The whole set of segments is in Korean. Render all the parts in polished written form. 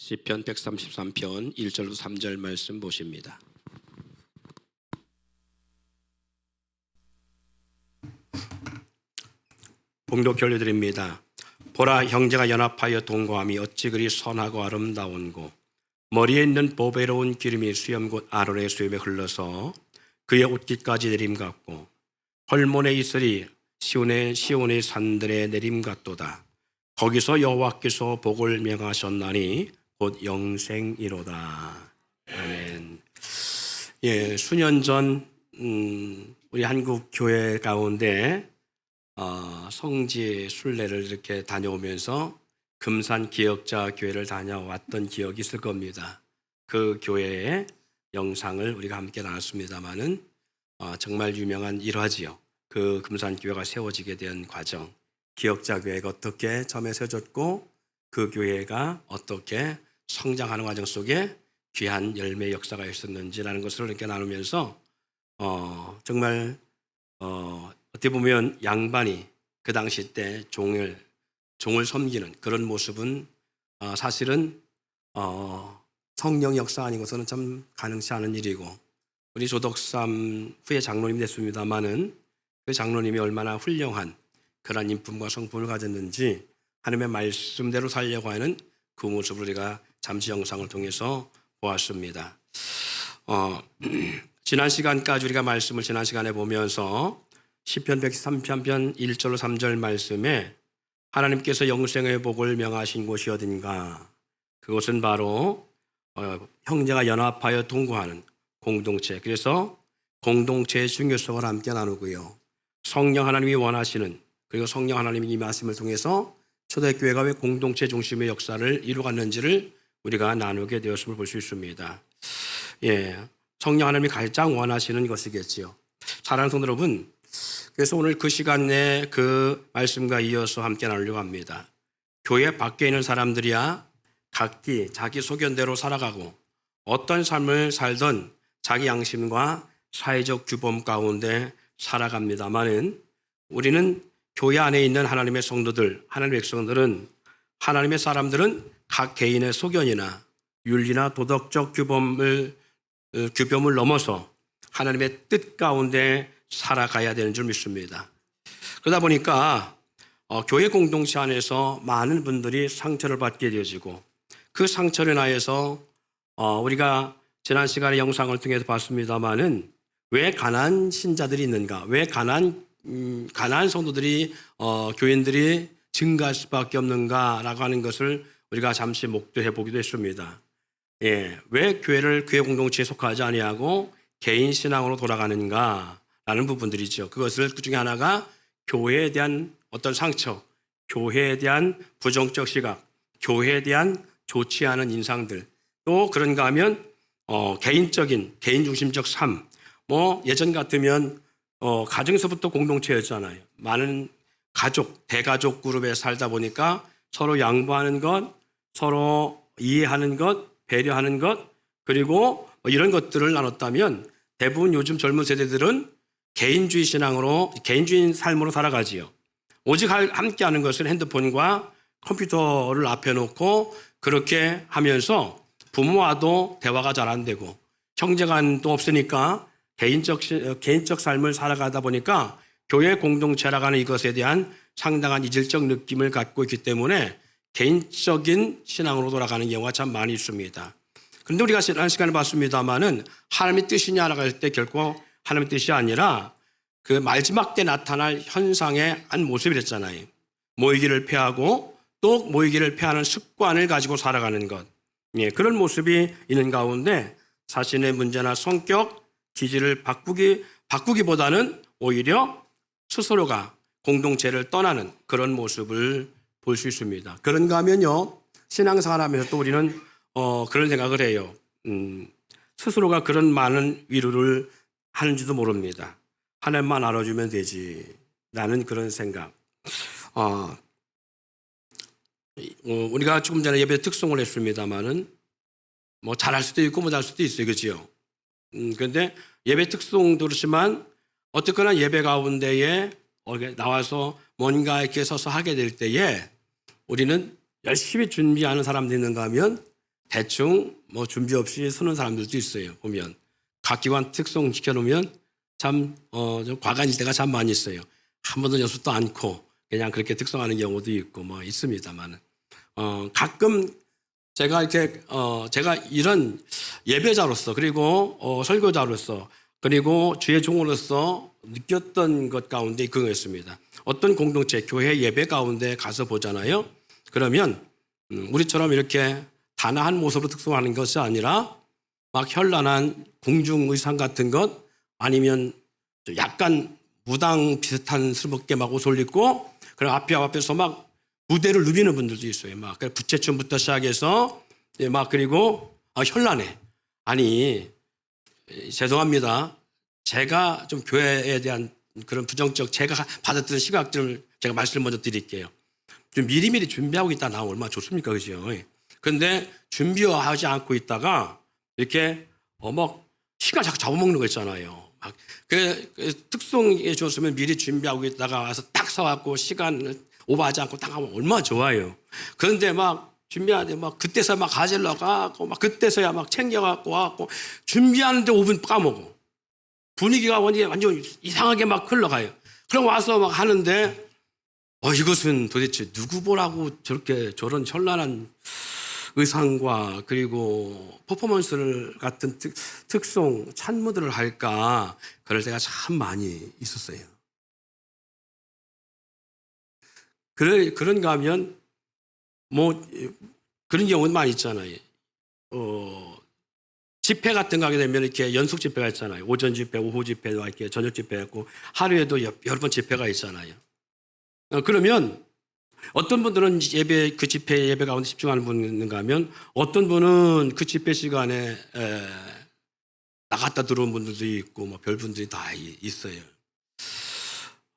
시편 133편 1절부터 3절 말씀 보십니다. 봉독 결례드립니다. 보라, 형제가 연합하여 동거함이 어찌 그리 선하고 아름다운고, 머리에 있는 보배로운 기름이 수염 곧 아론의 수염에 흘러서 그의 옷깃까지 내림 같고, 헐몬의 이슬이 시온의 산들의 내림 같도다. 거기서 여호와께서 복을 명하셨나니 곧 영생이로다. 아멘. 예, 수년 전 우리 한국 교회 가운데 성지 순례를 이렇게 다녀오면서 금산 기억자 교회를 다녀왔던 기억이 있을 겁니다. 그 교회의 영상을 우리가 함께 나눴습니다마는 정말 유명한 일화지요. 그 금산 교회가 세워지게 된 과정, 기억자 교회가 어떻게 처음에 세워졌고 그 교회가 어떻게 성장하는 과정 속에 귀한 열매 역사가 있었는지라는 것을 이렇게 나누면서 정말 어떻게 보면 양반이 그 당시 때 종을 섬기는 그런 모습은 사실은 성령 역사 아니고서는 참 가능치 않은 일이고, 우리 조덕삼 후에 장로님이 됐습니다마는 그 장로님이 얼마나 훌륭한 그런 인품과 성품을 가졌는지 하나님의 말씀대로 살려고 하는 그 모습을 우리가 잠시 영상을 통해서 보았습니다. 지난 시간까지 우리가 말씀을 지난 시간에 보면서 시편 133편 1절로 3절 말씀에 하나님께서 영생의 복을 명하신 곳이 어딘가, 그것은 바로 형제가 연합하여 동거하는 공동체, 그래서 공동체의 중요성을 함께 나누고요, 성령 하나님이 원하시는, 그리고 성령 하나님이 이 말씀을 통해서 초대교회가 왜 공동체 중심의 역사를 이루어갔는지를 우리가 나누게 되었음을 볼 수 있습니다. 예, 성령 하나님이 가장 원하시는 것이겠지요. 사랑하는 성도 여러분, 그래서 오늘 그 시간에 그 말씀과 이어서 함께 나누려고 합니다. 교회 밖에 있는 사람들이야 각기 자기 소견대로 살아가고 어떤 삶을 살던 자기 양심과 사회적 규범 가운데 살아갑니다마는, 우리는 교회 안에 있는 하나님의 성도들, 하나님의 백성들은, 하나님의 사람들은 각 개인의 소견이나 윤리나 도덕적 규범을 넘어서 하나님의 뜻 가운데 살아가야 되는 줄 믿습니다. 그러다 보니까 교회 공동체 안에서 많은 분들이 상처를 받게 되어지고, 그 상처로 인하여서 우리가 지난 시간에 영상을 통해서 봤습니다마는 왜 가난한 신자들이 있는가, 왜 가난한 성도들이 교인들이 증가할 수밖에 없는가라고 하는 것을 우리가 잠시 목도해 보기도 했습니다. 예, 왜 교회 공동체에 속하지 아니하고 개인 신앙으로 돌아가는가라는 부분들이죠. 그것을 그 중에 하나가 교회에 대한 어떤 상처, 교회에 대한 부정적 시각, 교회에 대한 좋지 않은 인상들, 또 그런가 하면 개인 중심적 삶, 예전 같으면 가정에서부터 공동체였잖아요. 많은 대가족 그룹에 살다 보니까 서로 양보하는 것, 서로 이해하는 것, 배려하는 것, 그리고 이런 것들을 나눴다면, 대부분 요즘 젊은 세대들은 개인주의 삶으로 살아가지요. 오직 함께 하는 것은 핸드폰과 컴퓨터를 앞에 놓고 그렇게 하면서 부모와도 대화가 잘 안 되고, 형제간도 없으니까 개인적 삶을 살아가다 보니까 교회 공동체라고 하는 이것에 대한 상당한 이질적 느낌을 갖고 있기 때문에 개인적인 신앙으로 돌아가는 경우가 참 많이 있습니다. 그런데 우리가 지난 시간에 봤습니다마는 하나님의 뜻이냐라고 할 때 결코 하나님의 뜻이 아니라 그 마지막 때 나타날 현상의 한 모습이랬잖아요. 모이기를 패하고 또 모이기를 패하는 습관을 가지고 살아가는 것. 예, 그런 모습이 있는 가운데 자신의 문제나 성격, 기질을 바꾸기보다는 오히려 스스로가 공동체를 떠나는 그런 모습을 볼 수 있습니다. 그런가 하면요, 신앙생활 하면서 또 우리는 그런 생각을 해요. 스스로가 그런 많은 위로를 하는지도 모릅니다. 하나님만 알아주면 되지, 라는 그런 생각. 우리가 조금 전에 예배 특송을 했습니다마는 잘할 수도 있고 못할 수도 있어요. 그렇죠? 그런데 예배 특송도 그렇지만 어쨌거나 예배 가운데에 나와서 뭔가 이렇게 서서 하게 될 때에 우리는 열심히 준비하는 사람들이 있는가 하면 대충 뭐 준비 없이 서는 사람들도 있어요. 보면 각 기관 특송 시켜놓으면 참 좀 과간일 때가 참 많이 있어요. 한 번도 연습도 않고 그냥 그렇게 특송하는 경우도 있고 뭐 있습니다만 가끔 제가 이렇게 제가 이런 예배자로서 그리고 설교자로서 그리고 주의 종으로서 느꼈던 것 가운데 그거였습니다. 어떤 공동체 교회 예배 가운데 가서 보잖아요. 그러면 우리처럼 이렇게 단아한 모습으로 특송하는 것이 아니라 막 현란한 궁중의상 같은 것 아니면 약간 무당 비슷한 스럽게 막 옷을 입고 그럼 앞에서 막 무대를 누비는 분들도 있어요. 막 부채춤부터 시작해서 막 그리고 현란해. 아니 죄송합니다. 제가 좀 교회에 대한 그런 부정적 제가 받았던 시각들을 제가 말씀을 먼저 드릴게요. 좀 미리미리 준비하고 있다 나오면 얼마나 좋습니까, 그죠? 그런데 준비하지 않고 있다가 이렇게 막 시간 자꾸 잡아먹는 거 있잖아요. 막 특송에 줬으면 미리 준비하고 있다가 와서 딱 사갖고 시간을 오버하지 않고 딱 하면 얼마나 좋아요. 그런데 막 준비하는데 막 그때서 막 가지러 가고 막 그때서야 막 챙겨갖고 와갖고 준비하는데 5분 까먹어. 분위기가 완전 이상하게 막 흘러가요. 그럼 와서 막 하는데 이것은 도대체 누구 보라고 저렇게 저런 현란한 의상과 그리고 퍼포먼스를 같은 특송 찬무들을 할까 그럴 때가 참 많이 있었어요. 그런가 하면 뭐 그런 경우는 많이 있잖아요. 집회 같은 거 하게 되면 이렇게 연속 집회가 있잖아요. 오전 집회, 오후 집회도 이렇게 저녁 집회 있고 하루에도 여러 번 집회가 있잖아요. 그러면 어떤 분들은 그 집회 예배 가운데 집중하는 분이 있는가 하면 어떤 분은 그 집회 시간에 나갔다 들어온 분들도 있고 뭐 별분들이 다 있어요.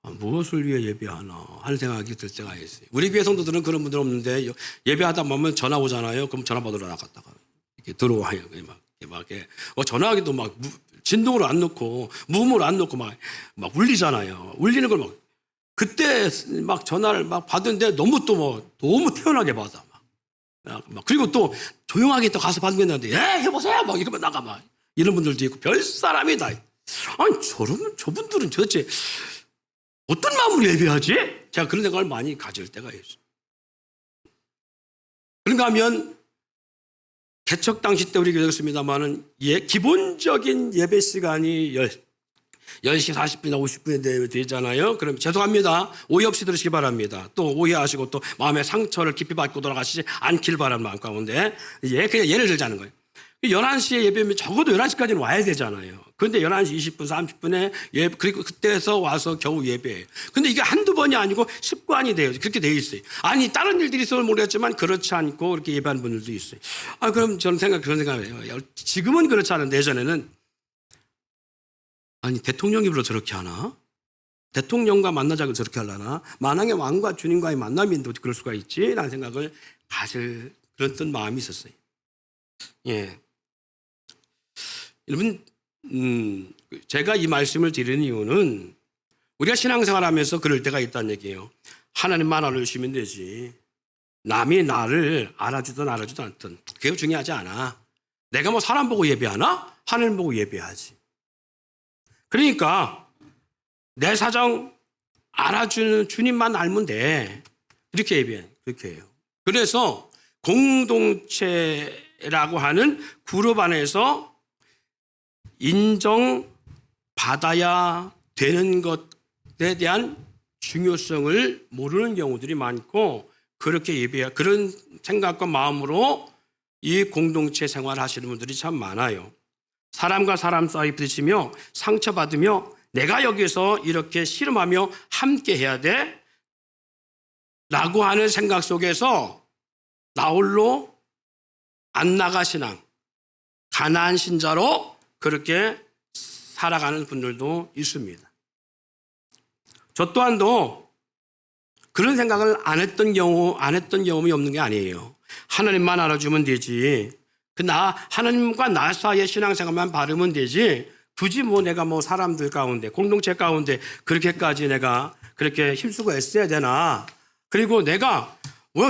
무엇을 위해 예배하나 하는 생각이 들 때가 있어요. 우리 교회 성도들은 그런 분들 없는데 예배하다 보면 전화 오잖아요. 그럼 전화 받으러 나갔다가 이렇게 들어와요. 막 전화하기도 막 진동으로 안 놓고 무음으로 안 놓고 막 울리잖아요. 울리는 걸 막 그때 막 전화를 막 받는데 너무 태연하게 받아 막 그리고 또 조용하게 또 가서 받는 게 있는데 해보세요 막 이러면 나가 막 이런 분들도 있고 별 사람이 다. 아니 저분들은 도대체 어떤 마음으로 예배하지? 제가 그런 생각을 많이 가질 때가 있어요. 그런가 하면 개척 당시 때 우리 교회였습니다만은 기본적인 예배 시간이 10시 40분이나 50분에 되잖아요. 그럼 죄송합니다. 오해 없이 들으시기 바랍니다. 또 오해하시고 또 마음의 상처를 깊이 받고 돌아가시지 않길 바라는 마음 가운데 그냥 예를 들자는 거예요. 11시에 예배면 적어도 11시까지는 와야 되잖아요. 그런데 11시 20분, 30분에 그리고 그때서 와서 겨우 예배해요. 근데 이게 한두 번이 아니고 습관이 돼요. 그렇게 돼 있어요. 아니, 다른 일들이 있어서 모르겠지만 그렇지 않고 그렇게 예배하는 분들도 있어요. 그럼 저는 그런 생각을 해요. 지금은 그렇지 않은데 예전에는 아니, 대통령이 불러 저렇게 하나? 대통령과 만나자고 저렇게 하려나? 만왕의 왕과 주님과의 만남인데 어떻게 그럴 수가 있지? 라는 생각을 가질 그런 마음이 있었어요. 예. 여러분, 제가 이 말씀을 드리는 이유는 우리가 신앙생활 하면서 그럴 때가 있다는 얘기예요. 하나님만 알아주시면 되지. 남이 나를 알아주든 않든 그게 중요하지 않아. 내가 뭐 사람 보고 예배하나? 하나님 보고 예배하지. 그러니까 내 사정 알아주는 주님만 알면 돼. 이렇게 예배해. 그렇게 해요. 그래서 공동체라고 하는 그룹 안에서 인정받아야 되는 것에 대한 중요성을 모르는 경우들이 많고 그렇게 그런 생각과 마음으로 이 공동체 생활을 하시는 분들이 참 많아요. 사람과 사람 사이 부딪히며 상처받으며 내가 여기서 이렇게 씨름하며 함께 해야 돼? 라고 하는 생각 속에서 나홀로 안 나가 신앙, 가난한 신자로 그렇게 살아가는 분들도 있습니다. 저 또한도 그런 생각을 안 했던 경험이 없는 게 아니에요. 하나님만 알아주면 되지. 하나님과 나 사이의 신앙생활만 바르면 되지. 굳이 내가 사람들 가운데, 공동체 가운데 그렇게까지 내가 그렇게 힘쓰고 애써야 되나. 그리고 내가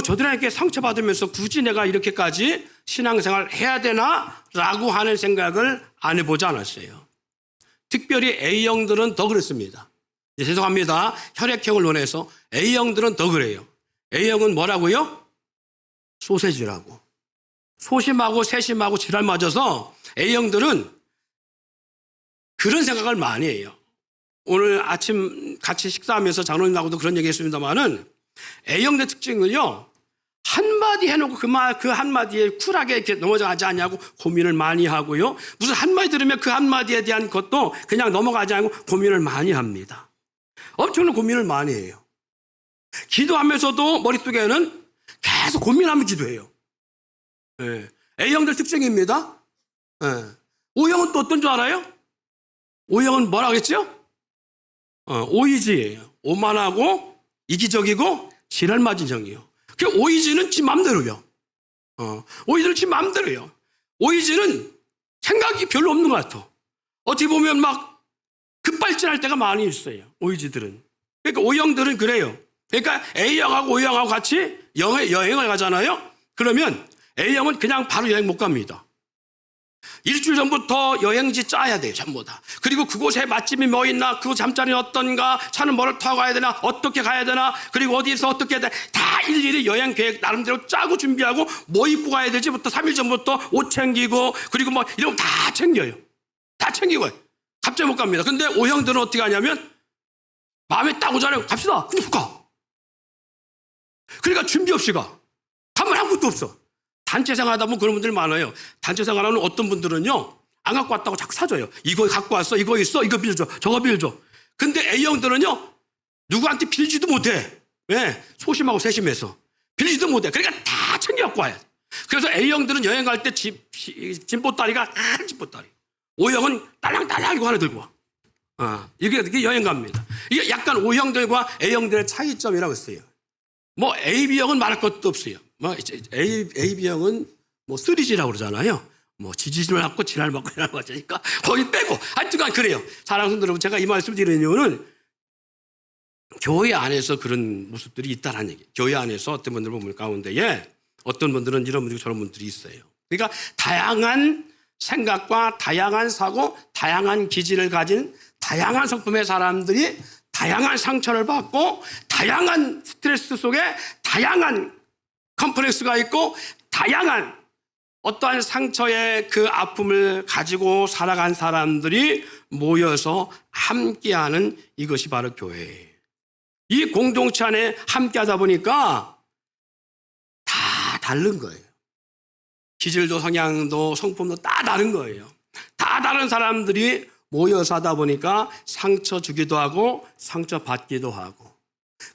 저들에게 상처받으면서 굳이 내가 이렇게까지 신앙생활 해야 되나? 라고 하는 생각을 안 해보지 않았어요. 특별히 A형들은 더 그렇습니다. 죄송합니다. 혈액형을 논해서 A형들은 더 그래요. A형은 뭐라고요? 소세지라고. 소심하고 세심하고 지랄 맞아서 A형들은 그런 생각을 많이 해요. 오늘 아침 같이 식사하면서 장로님하고도 그런 얘기 했습니다만은 A형의 특징을요, 한마디 해놓고 그 한마디에 쿨하게 이렇게 넘어가지 않냐고 고민을 많이 하고요. 무슨 한마디 들으면 그 한마디에 대한 것도 그냥 넘어가지 않고 고민을 많이 합니다. 엄청난 고민을 많이 해요. 기도하면서도 머릿속에는 계속 고민하며 기도해요. 네. A형들 특징입니다. 네. O형은 또 어떤 줄 알아요? O형은 뭐라 그랬죠? 오이지예요. 오만하고 이기적이고 지랄맞은 형이요. 그 오이지는 지 맘대로요. 오이지는 지 맘대로요. 오이지는 생각이 별로 없는 것 같아. 어떻게 보면 막 급발진할 때가 많이 있어요. 오이지들은. 그러니까 O형들은 그래요. 그러니까 A형하고 O형하고 같이 여행을 가잖아요. 그러면 A형은 그냥 바로 여행 못 갑니다. 일주일 전부터 여행지 짜야 돼요. 전부 다. 그리고 그곳에 맛집이 뭐 있나, 그 잠자리는 어떤가, 차는 뭐를 타고 가야 되나, 어떻게 가야 되나, 그리고 어디서 어떻게 해야 되나, 다 일일이 여행 계획 나름대로 짜고 준비하고 뭐 입고 가야 될지부터 3일 전부터 옷 챙기고, 그리고 뭐 이런 거 다 챙겨요. 다 챙기고 갑자기 못 갑니다. 근데 O형들은 어떻게 하냐면 마음에 딱 오잖아요. 갑시다. 근데 못 가. 그러니까 준비 없이 가. 가면 아무것도 없어. 단체 생활하다 보면 그런 분들이 많아요. 단체 생활하는 어떤 분들은요, 안 갖고 왔다고 자꾸 사줘요. 이거 갖고 왔어, 이거 있어, 이거 빌려줘, 저거 빌려줘. 근데 A형들은요, 누구한테 빌지도 못해. 왜? 소심하고 세심해서. 빌지도 못해. 그러니까 다 챙겨갖고 와야 돼. 그래서 A형들은 여행 갈 때 짐보따리가 큰 짐보따리. O형은 딸랑딸랑 이거 하나 들고 와. 이게 여행 갑니다. 이게 약간 O형들과 A형들의 차이점이라고 했어요. 뭐 AB형은 말할 것도 없어요. 뭐 AB형은 뭐 3G라고 그러잖아요. 뭐 지지를 갖고 지랄 먹고 지랄 맞으니까 거기 빼고 하여튼간 그래요. 사랑하는 성도 여러분, 제가 이 말씀 드리는 이유는 교회 안에서 그런 모습들이 있다는 얘기예요. 교회 안에서 어떤 분들 보면 가운데에 어떤 분들은 이런 분들이 저런 분들이 있어요. 그러니까 다양한 생각과 다양한 사고, 다양한 기질을 가진 다양한 성품의 사람들이 다양한 상처를 받고 다양한 스트레스 속에 다양한 컴플렉스가 있고 다양한 어떠한 상처의 그 아픔을 가지고 살아간 사람들이 모여서 함께하는 이것이 바로 교회예요. 이 공동체 안에 함께하다 보니까 다 다른 거예요. 기질도 성향도 성품도 다 다른 거예요. 다 다른 사람들이 모여서 하다 보니까 상처 주기도 하고 상처 받기도 하고,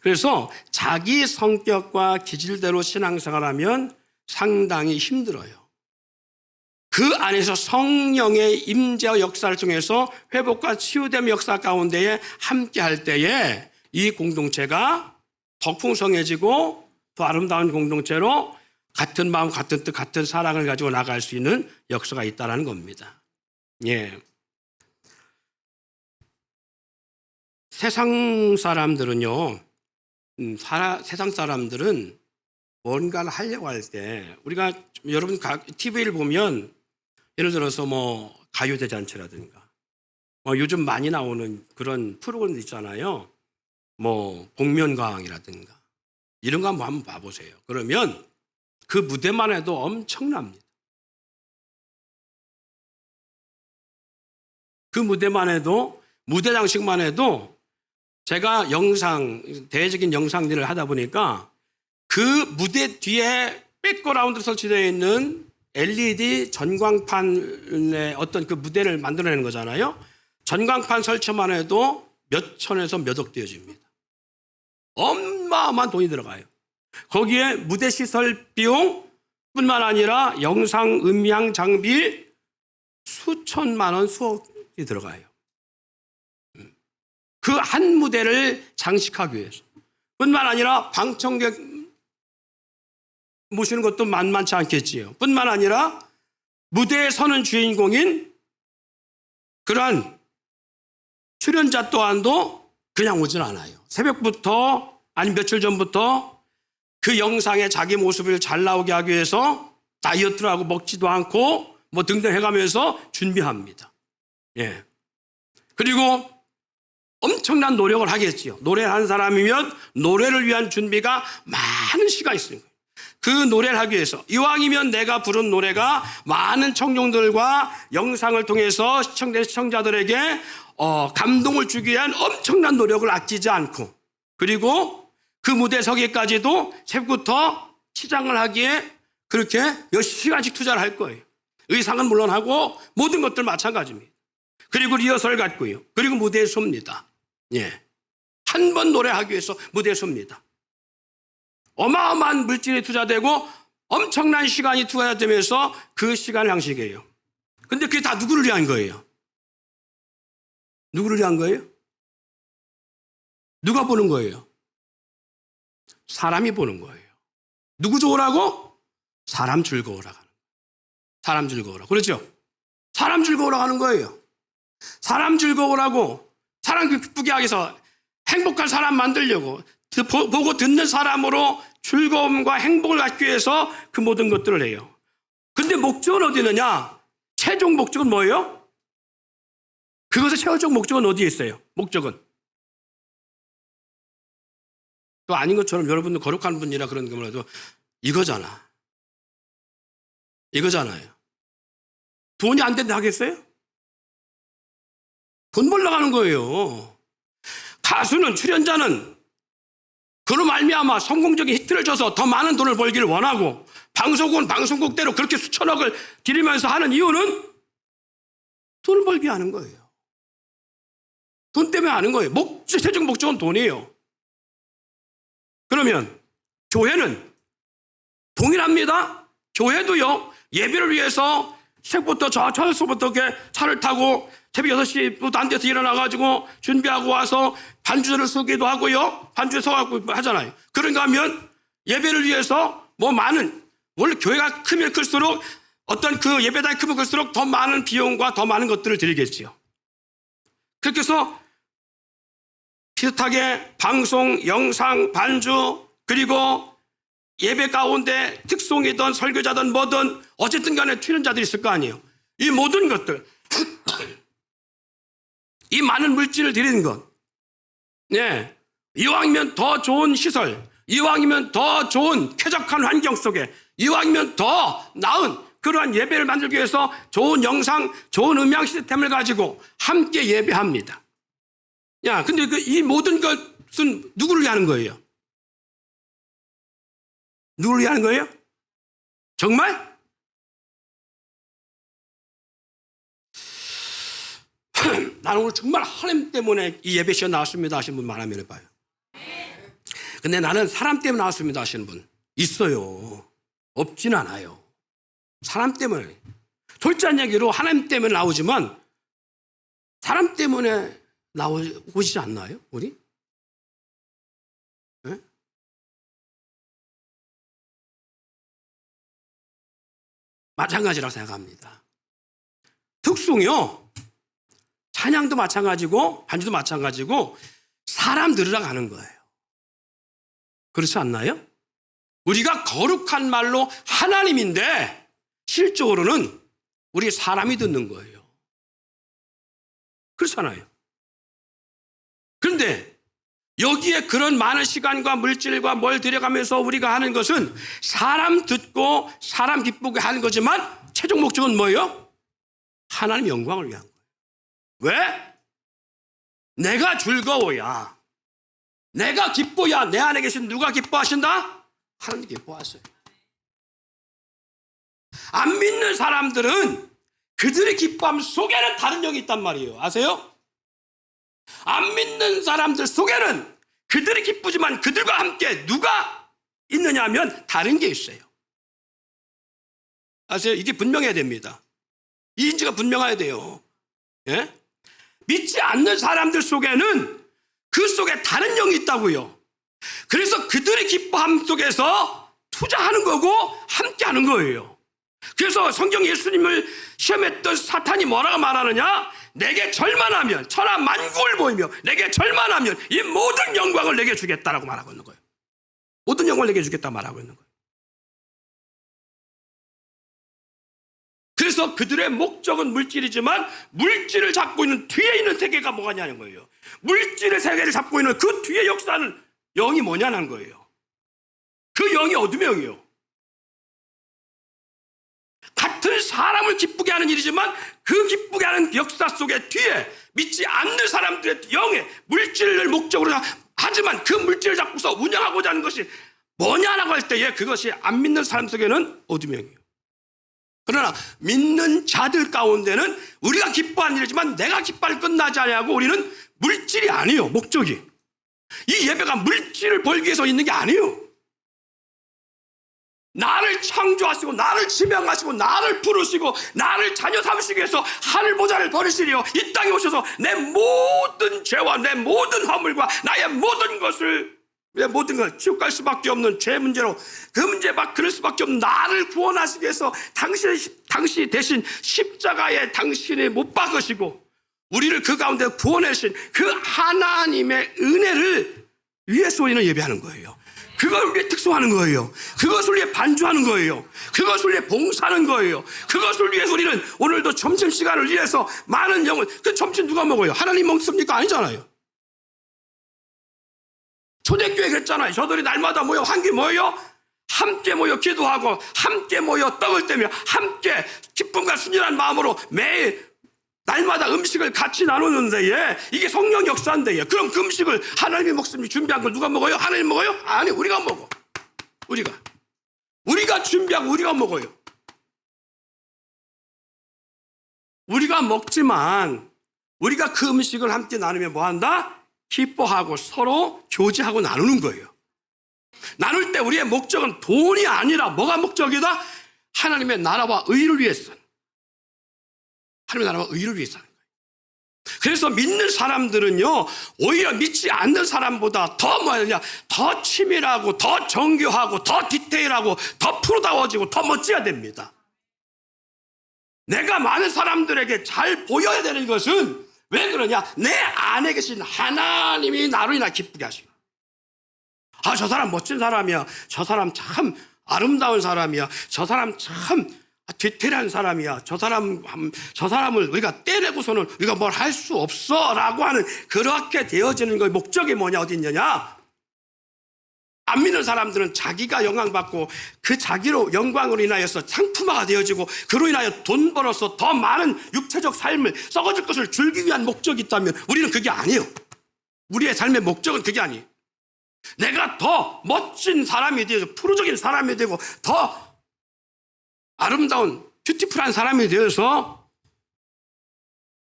그래서 자기 성격과 기질대로 신앙생활하면 상당히 힘들어요. 그 안에서 성령의 임재와 역사를 통해서 회복과 치유됨 역사 가운데에 함께할 때에 이 공동체가 더 풍성해지고 더 아름다운 공동체로 같은 마음, 같은 뜻, 같은 사랑을 가지고 나갈 수 있는 역사가 있다는 겁니다. 예. 세상 사람들은요, 세상 사람들은 뭔가를 하려고 할 때, 우리가 여러분 TV를 보면 예를 들어서 뭐 가요대잔치라든가 요즘 많이 나오는 그런 프로그램 있잖아요. 뭐 복면가왕이라든가 이런 거 한번 봐보세요. 그러면 그 무대만 해도 엄청납니다. 그 무대만 해도, 무대 장식만 해도, 제가 대외적인 영상 일을 하다 보니까 그 무대 뒤에 백그라운드로 설치되어 있는 LED 전광판의 어떤 그 무대를 만들어내는 거잖아요. 전광판 설치만 해도 몇 천에서 몇 억 되어집니다. 어마어마한 돈이 들어가요. 거기에 무대 시설 비용 뿐만 아니라 영상, 음향 장비 수천만 원, 수억이 들어가요. 그 한 무대를 장식하기 위해서. 뿐만 아니라 방청객 모시는 것도 만만치 않겠지요. 뿐만 아니라 무대에 서는 주인공인 그러한 출연자 또한도 그냥 오진 않아요. 새벽부터 아니 며칠 전부터 그 영상에 자기 모습을 잘 나오게 하기 위해서 다이어트를 하고 먹지도 않고 뭐 등등 해가면서 준비합니다. 예. 그리고 엄청난 노력을 하겠지요. 노래를 한 사람이면 노래를 위한 준비가 많은 시간이 있어요. 그 노래를 하기 위해서 이왕이면 내가 부른 노래가 많은 청중들과 영상을 통해서 시청자들에게 감동을 주기 위한 엄청난 노력을 아끼지 않고, 그리고 그 무대에 서기까지도 새벽부터 치장을 하기에 그렇게 몇 시간씩 투자를 할 거예요. 의상은 물론 하고 모든 것들 마찬가지입니다. 그리고 리허설 갖고요. 그리고 무대에 섭니다. 예. 한 번 노래하기 위해서 무대에 섭니다. 어마어마한 물질이 투자되고 엄청난 시간이 투자되면서 그 시간을 향식해요. 근데 그게 다 누구를 위한 거예요? 누구를 위한 거예요? 누가 보는 거예요? 사람이 보는 거예요. 누구 좋으라고? 사람 즐거우라고 하는 거예요. 사람 즐거우라고. 그렇죠? 사람 즐거우라고 하는 거예요. 사람 즐거우라고, 사람 기쁘게 하기 위해서 행복한 사람 만들려고, 보고 듣는 사람으로 즐거움과 행복을 갖기 위해서 그 모든 것들을 해요. 근데 목적은 어디 있느냐? 최종 목적은 뭐예요? 그것의 최종 목적은 어디에 있어요? 목적은 또 아닌 것처럼 여러분들 거룩한 분이라 그런 거라도 이거잖아. 이거잖아요. 돈이 안 된다 하겠어요? 돈 벌러 가는 거예요. 가수는, 출연자는 그로 말미암아 성공적인 히트를 줘서 더 많은 돈을 벌기를 원하고, 방송국은 방송국대로 그렇게 수천억을 들이면서 하는 이유는 돈을 벌게 하는 거예요. 돈 때문에 하는 거예요. 최종 목적은 돈이에요. 그러면 교회는 동일합니다. 교회도요, 예배를 위해서 새벽부터 저녁부터 이렇게 차를 타고 새벽 6시부터 안 돼서 일어나가지고 준비하고 와서 반주를 서기도 하고요. 반주에 서갖고 하잖아요. 그런가 하면 예배를 위해서 원래 교회가 크면 클수록 어떤 그 예배당이 크면 클수록 더 많은 비용과 더 많은 것들을 드리겠지요. 그렇게 해서 비슷하게 방송, 영상, 반주, 그리고 예배 가운데 특송이든 설교자든 뭐든 어쨌든 간에 출연자들이 있을 거 아니에요. 이 모든 것들, 이 많은 물질을 드리는 것, 네, 이왕이면 더 좋은 시설, 이왕이면 더 좋은 쾌적한 환경 속에, 이왕이면 더 나은 그러한 예배를 만들기 위해서 좋은 영상, 좋은 음향 시스템을 가지고 함께 예배합니다. 근데 이 모든 것은 누구를 위하는 거예요? 누구를 위하는 거예요? 정말? 나는 오늘 정말 하나님 때문에 이 예배 시간 나왔습니다 하시는 분 많으면 해봐요. 근데 나는 사람 때문에 나왔습니다 하시는 분 있어요. 없진 않아요. 사람 때문에. 솔직한 얘기로 하나님 때문에 나오지만 사람 때문에 나오지 않나요? 우리? 네? 마찬가지라고 생각합니다. 특송이요, 찬양도 마찬가지고 반주도 마찬가지고 사람 들으러 가는 거예요. 그렇지 않나요? 우리가 거룩한 말로 하나님인데 실적으로는 우리 사람이 듣는 거예요. 그렇잖아요. 그런데 여기에 그런 많은 시간과 물질과 뭘 들여가면서 우리가 하는 것은 사람 듣고 사람 기쁘게 하는 거지만 최종 목적은 뭐예요? 하나님 영광을 위한 거예요. 왜? 내가 즐거워야, 내가 기뻐야 내 안에 계신 누가 기뻐하신다? 하나님 기뻐하세요. 안 믿는 사람들은 그들의 기뻐함 속에는 다른 영이 있단 말이에요. 아세요? 안 믿는 사람들 속에는 그들이 기쁘지만 그들과 함께 누가 있느냐 하면 다른 게 있어요. 아세요? 이게 분명해야 됩니다. 이 인지가 분명해야 돼요. 예? 믿지 않는 사람들 속에는 그 속에 다른 영이 있다고요. 그래서 그들의 기뻐함 속에서 투자하는 거고 함께 하는 거예요. 그래서 성경 예수님을 시험했던 사탄이 뭐라고 말하느냐? 내게 절만하면 천하 만국을 보이며 내게 절만하면 이 모든 영광을 내게 주겠다라고 말하고 있는 거예요. 모든 영광을 내게 주겠다 말하고 있는 거예요. 그래서 그들의 목적은 물질이지만 물질을 잡고 있는 뒤에 있는 세계가 뭐냐는 거예요. 물질의 세계를 잡고 있는 그 뒤에 역사는 영이 뭐냐는 거예요. 그 영이 어둠의 영이에요. 같은 사람을 기쁘게 하는 일이지만 그 기쁘게 하는 역사 속에 뒤에 믿지 않는 사람들의 영의 물질을 목적으로 하지만 그 물질을 잡고서 운영하고자 하는 것이 뭐냐라고 할 때에 그것이 안 믿는 사람 속에는 어둠의 영이에요. 그러나 믿는 자들 가운데는 우리가 기뻐하는 일이지만 내가 기뻐할 끝나지 않냐고 우리는 물질이 아니에요. 목적이. 이 예배가 물질을 벌기 위해서 있는 게 아니에요. 나를 창조하시고 나를 지명하시고 나를 부르시고 나를 자녀 삼으시기 위해서 하늘 보좌를 버리시리요 이 땅에 오셔서 내 모든 죄와 내 모든 허물과 나의 모든 것을 내 모든 걸 지옥 갈 수밖에 없는 죄 문제로 그 문제 막 그럴 수밖에 없는 나를 구원하시기 위해서 당시 대신 십자가에 당신이 못 박으시고 우리를 그 가운데 구원하신 그 하나님의 은혜를 위해서 우리는 예배하는 거예요. 그걸 위해 특송하는 거예요. 그것을 위해 반주하는 거예요. 그것을 위해 봉사하는 거예요. 그것을 위해서 우리는 오늘도 점심시간을 위해서 많은 영혼, 그 점심 누가 먹어요? 하나님 먹습니까? 아니잖아요. 초대교회 그랬잖아요. 저들이 날마다 모여 한 게 뭐예요? 함께 모여 기도하고 함께 모여 떡을 떼며 함께 기쁨과 순전한 마음으로 매일 날마다 음식을 같이 나누는데 이게 성령 역사인데 그럼 그 음식을 하나님이 먹습니다. 준비한 걸 누가 먹어요? 하나님 먹어요? 아니 우리가 먹어. 우리가 준비하고 우리가 먹어요. 우리가 먹지만 우리가 그 음식을 함께 나누며 뭐한다? 기뻐하고 서로 교제하고 나누는 거예요. 나눌 때 우리의 목적은 돈이 아니라 뭐가 목적이다? 하나님의 나라와 의를 위해서. 하나님의 나라와 의를 위해서 하는 거예요. 그래서 믿는 사람들은요 오히려 믿지 않는 사람보다 더 뭐냐 더 치밀하고 더 정교하고 더 디테일하고 더 프로다워지고 더 멋져야 됩니다. 내가 많은 사람들에게 잘 보여야 되는 것은 왜 그러냐? 내 안에 계신 하나님이 나로 인하 기쁘게 하시고 저 사람 멋진 사람이야. 저 사람 참 아름다운 사람이야. 저 사람 참 디테일한 사람이야. 저 사람을 우리가 떼내고서는 우리가 뭘 할 수 없어 라고 하는 그렇게 되어지는 거의 목적이 뭐냐 어디 있느냐? 안 믿는 사람들은 자기가 영광받고 그 자기로 영광으로 인하여서 상품화가 되어지고 그로 인하여 돈 벌어서 더 많은 육체적 삶을 썩어질 것을 줄기 위한 목적이 있다면 우리는 그게 아니에요. 우리의 삶의 목적은 그게 아니에요. 내가 더 멋진 사람이 되고 프로적인 사람이 되고 더 아름다운 뷰티풀한 사람이 되어서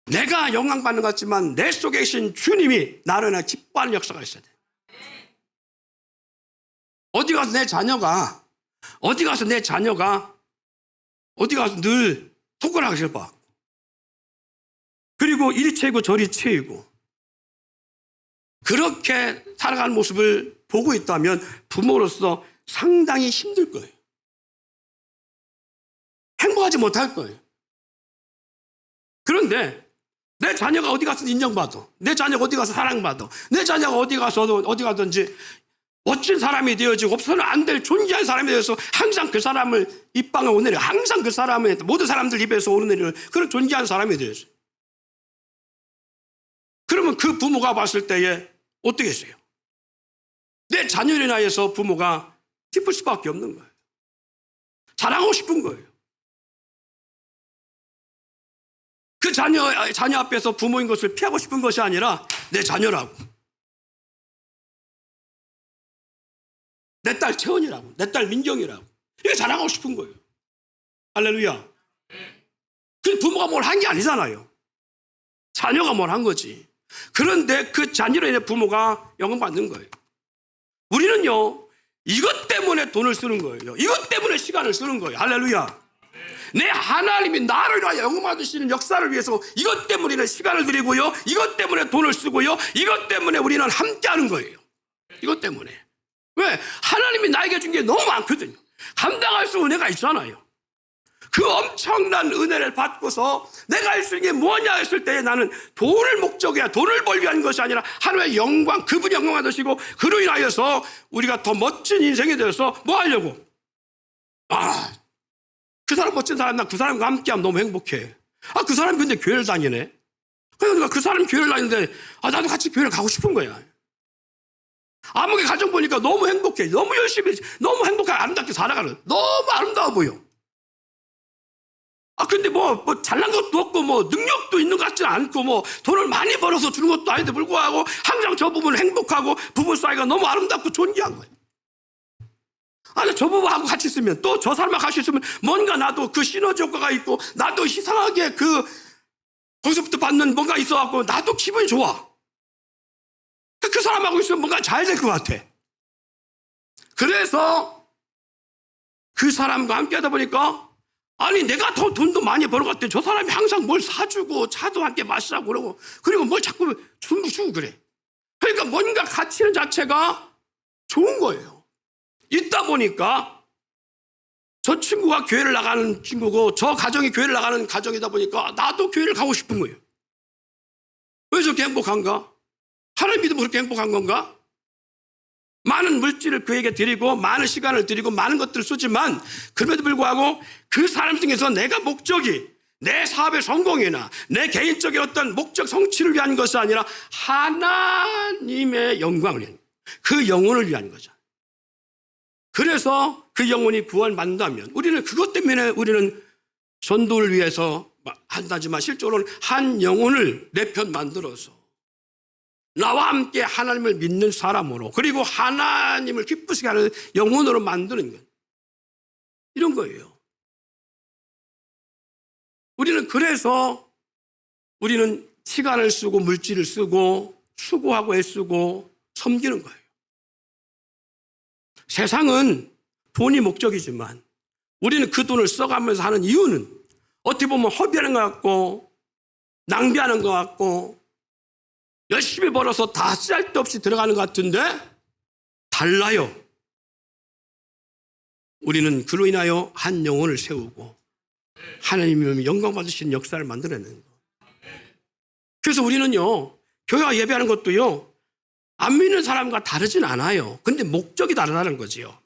내가 영광받는 것 같지만 내 속에 계신 주님이 나로 인해 기뻐하는 역사가 있어야 돼. 어디 가서 내 자녀가 늘 손가락을 짚어. 그리고 이리 채이고 저리 채이고 그렇게 살아가는 모습을 보고 있다면 부모로서 상당히 힘들 거예요. 행복하지 못할 거예요. 그런데 내 자녀가 어디 가서 인정받아. 내 자녀가 어디 가서 사랑받아. 내 자녀가 어디 가든지 멋진 사람이 되어지고 없어서는 안 될 존귀한 사람이 되어서 항상 그 사람을 입방에 오르내려 항상 그 사람을 모든 사람들 입에서 오르내리는 그런 존귀한 사람이 되어서 그러면 그 부모가 봤을 때에 어떻게 했어요? 내 자녀를 인하여서 부모가 기쁠 수밖에 없는 거예요. 자랑하고 싶은 거예요. 그 자녀 앞에서 부모인 것을 피하고 싶은 것이 아니라 내 자녀라고. 내 딸 채원이라고. 내 딸 민경이라고. 이게 자랑하고 싶은 거예요. 할렐루야. 그 부모가 뭘 한 게 아니잖아요. 자녀가 뭘 한 거지. 그런데 그 자녀로 인해 부모가 영광받는 거예요. 우리는요, 이것 때문에 돈을 쓰는 거예요. 이것 때문에 시간을 쓰는 거예요. 할렐루야. 내 하나님이 나를 위하여 영광받으시는 역사를 위해서 이것 때문에 우리는 시간을 드리고요. 이것 때문에 돈을 쓰고요. 이것 때문에 우리는 함께하는 거예요. 이것 때문에. 왜? 하나님이 나에게 준 게 너무 많거든요. 감당할 수 있는 은혜가 있잖아요. 그 엄청난 은혜를 받고서 내가 할 수 있는 게 뭐냐 했을 때 나는 돈을 목적이야. 돈을 벌기 위한 것이 아니라 하나님의 영광, 그분이 영광 받으시고 그로 인하여서 우리가 더 멋진 인생이 되어서 뭐 하려고? 그 사람 멋진 사람, 나 그 사람과 함께하면 너무 행복해. 그 사람이 근데 교회를 다니네. 그러니까 그 사람이 교회를 다니는데 나도 같이 교회를 가고 싶은 거야. 아무개 가정 보니까 너무 행복해. 너무 열심히, 너무 행복하게 아름답게 살아가는. 너무 아름다워 보여. 근데 뭐 잘난 것도 없고, 능력도 있는 것 같지는 않고, 돈을 많이 벌어서 주는 것도 아닌데 불구하고, 항상 저 부부는 행복하고, 부부 사이가 너무 아름답고 존귀한 거예요. 저 부부하고 같이 있으면, 또 저 사람하고 같이 있으면, 뭔가 나도 그 시너지 효과가 있고, 나도 이상하게 거기서부터 받는 뭔가 있어갖고, 나도 기분이 좋아. 그 사람하고 있으면 뭔가 잘 될 것 같아. 그래서, 그 사람과 함께 하다 보니까, 내가 더 돈도 많이 벌어 갔대. 저 사람이 항상 뭘 사주고, 차도 함께 마시라고 그러고, 그리고 뭘 자꾸 주고 그래. 그러니까 뭔가 가치는 자체가 좋은 거예요. 있다 보니까, 저 친구가 교회를 나가는 친구고, 저 가정이 교회를 나가는 가정이다 보니까, 나도 교회를 가고 싶은 거예요. 왜 저렇게 행복한가? 하나님 믿으면 그렇게 행복한 건가? 많은 물질을 그에게 드리고 많은 시간을 드리고 많은 것들을 쓰지만 그럼에도 불구하고 그 사람 중에서 내가 목적이 내 사업의 성공이나 내 개인적인 어떤 목적 성취를 위한 것이 아니라 하나님의 영광을 위한, 그 영혼을 위한 거죠. 그래서 그 영혼이 구원받는다면 우리는 그것 때문에 우리는 전도를 위해서 한다지만 실제로는 한 영혼을 내 편 만들어서 나와 함께 하나님을 믿는 사람으로, 그리고 하나님을 기쁘시게 하는 영혼으로 만드는 것, 이런 거예요. 그래서 우리는 시간을 쓰고 물질을 쓰고 수고하고 애쓰고 섬기는 거예요. 세상은 돈이 목적이지만 우리는 그 돈을 써가면서 하는 이유는 어떻게 보면 허비하는 것 같고 낭비하는 것 같고 열심히 벌어서 다 쓸데없이 들어가는 것 같은데 달라요. 우리는 그로 인하여 한 영혼을 세우고 하나님의 영광 받으시는 역사를 만들어내는 거예요. 그래서 우리는요, 교회와 예배하는 것도요, 안 믿는 사람과 다르진 않아요. 근데 목적이 다르다는 거지요.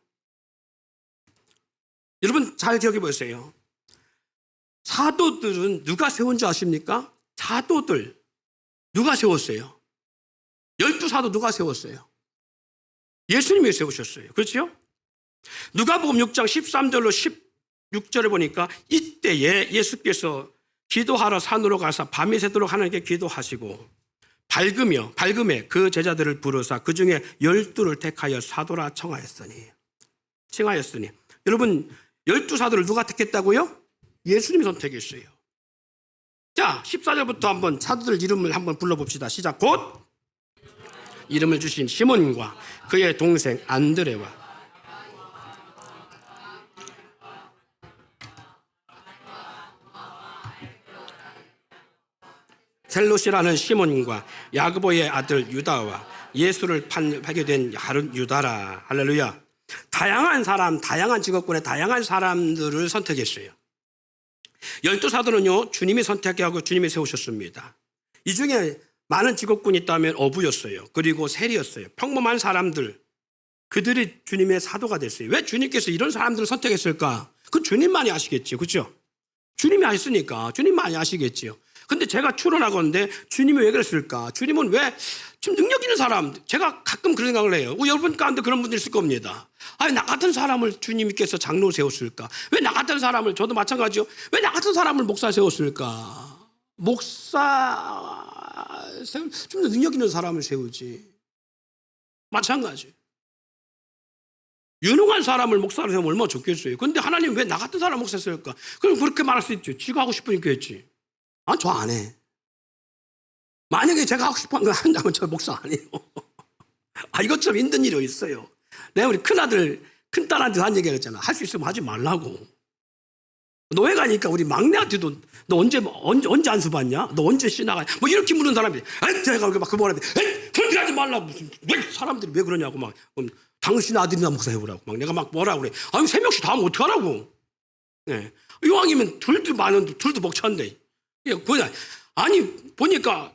여러분 잘 기억해 보세요. 사도들은 누가 세운 줄 아십니까? 사도들 누가 세웠어요? 12사도 누가 세웠어요? 예수님이 세우셨어요. 그렇죠? 누가복음 6장 13절로 16절에 보니까 이때에 예수께서 기도하러 산으로 가서 밤이 새도록 하나님께 기도하시고 밝음에 그 제자들을 부르사 그 중에 12를 택하여 사도라 칭하였으니 여러분 12사도를 누가 택했다고요? 예수님이 선택했어요. 자, 14절부터 한번 사도들 이름을 한번 불러봅시다. 시작. 곧 이름을 주신 시몬과 그의 동생 안드레와 셀롯이라는 시몬과 야고보의 아들 유다와 예수를 팔게 된 유다라. 할렐루야. 다양한 직업군의 다양한 사람들을 선택했어요. 12사도는요, 주님이 선택하고 주님이 세우셨습니다. 이 중에 많은 직업군이 있다면 어부였어요. 그리고 세리였어요. 평범한 사람들, 그들이 주님의 사도가 됐어요. 왜 주님께서 이런 사람들을 선택했을까? 그 주님만이 아시겠죠. 그렇죠? 주님이 아셨으니까 주님만이 아시겠지요. 근데 제가 추론하건데 주님이 왜 그랬을까? 주님은 왜 좀 능력 있는 사람, 제가 가끔 그런 생각을 해요. 여러분 가운데 그런 분들 있을 겁니다. 나 같은 사람을 주님께서 장로 세웠을까? 왜 나 같은 사람을, 저도 마찬가지요. 왜 나 같은 사람을 목사 세웠을까? 좀 더 능력 있는 사람을 세우지. 마찬가지. 유능한 사람을 목사로 세우면 얼마나 좋겠어요. 근데 하나님 왜 나 같은 사람 목사 세울까? 그럼 그렇게 말할 수 있죠. 지가 하고 싶으니까 했지. 저 안 해. 만약에 제가 하고 싶은 거 한다면 저 목사 안 해요. 이것 좀 힘든 일이 있어요. 내가 우리 큰딸한테 한 얘기가 있잖아. 할 수 있으면 하지 말라고. 노예 가니까 우리 막내한테도 너 언제 안수 받냐? 너 언제 신나가? 이렇게 묻는 사람이, 제가 그 뭐라 해? 그렇게 하지 말라고. 왜 사람들이 왜 그러냐고 막. 당신 아들이나 목사 해보라고. 막 내가 막 뭐라 그래. 3명씩 다 하면 어떡하라고. 네. 이왕이면 둘도 벅찬데. 보니까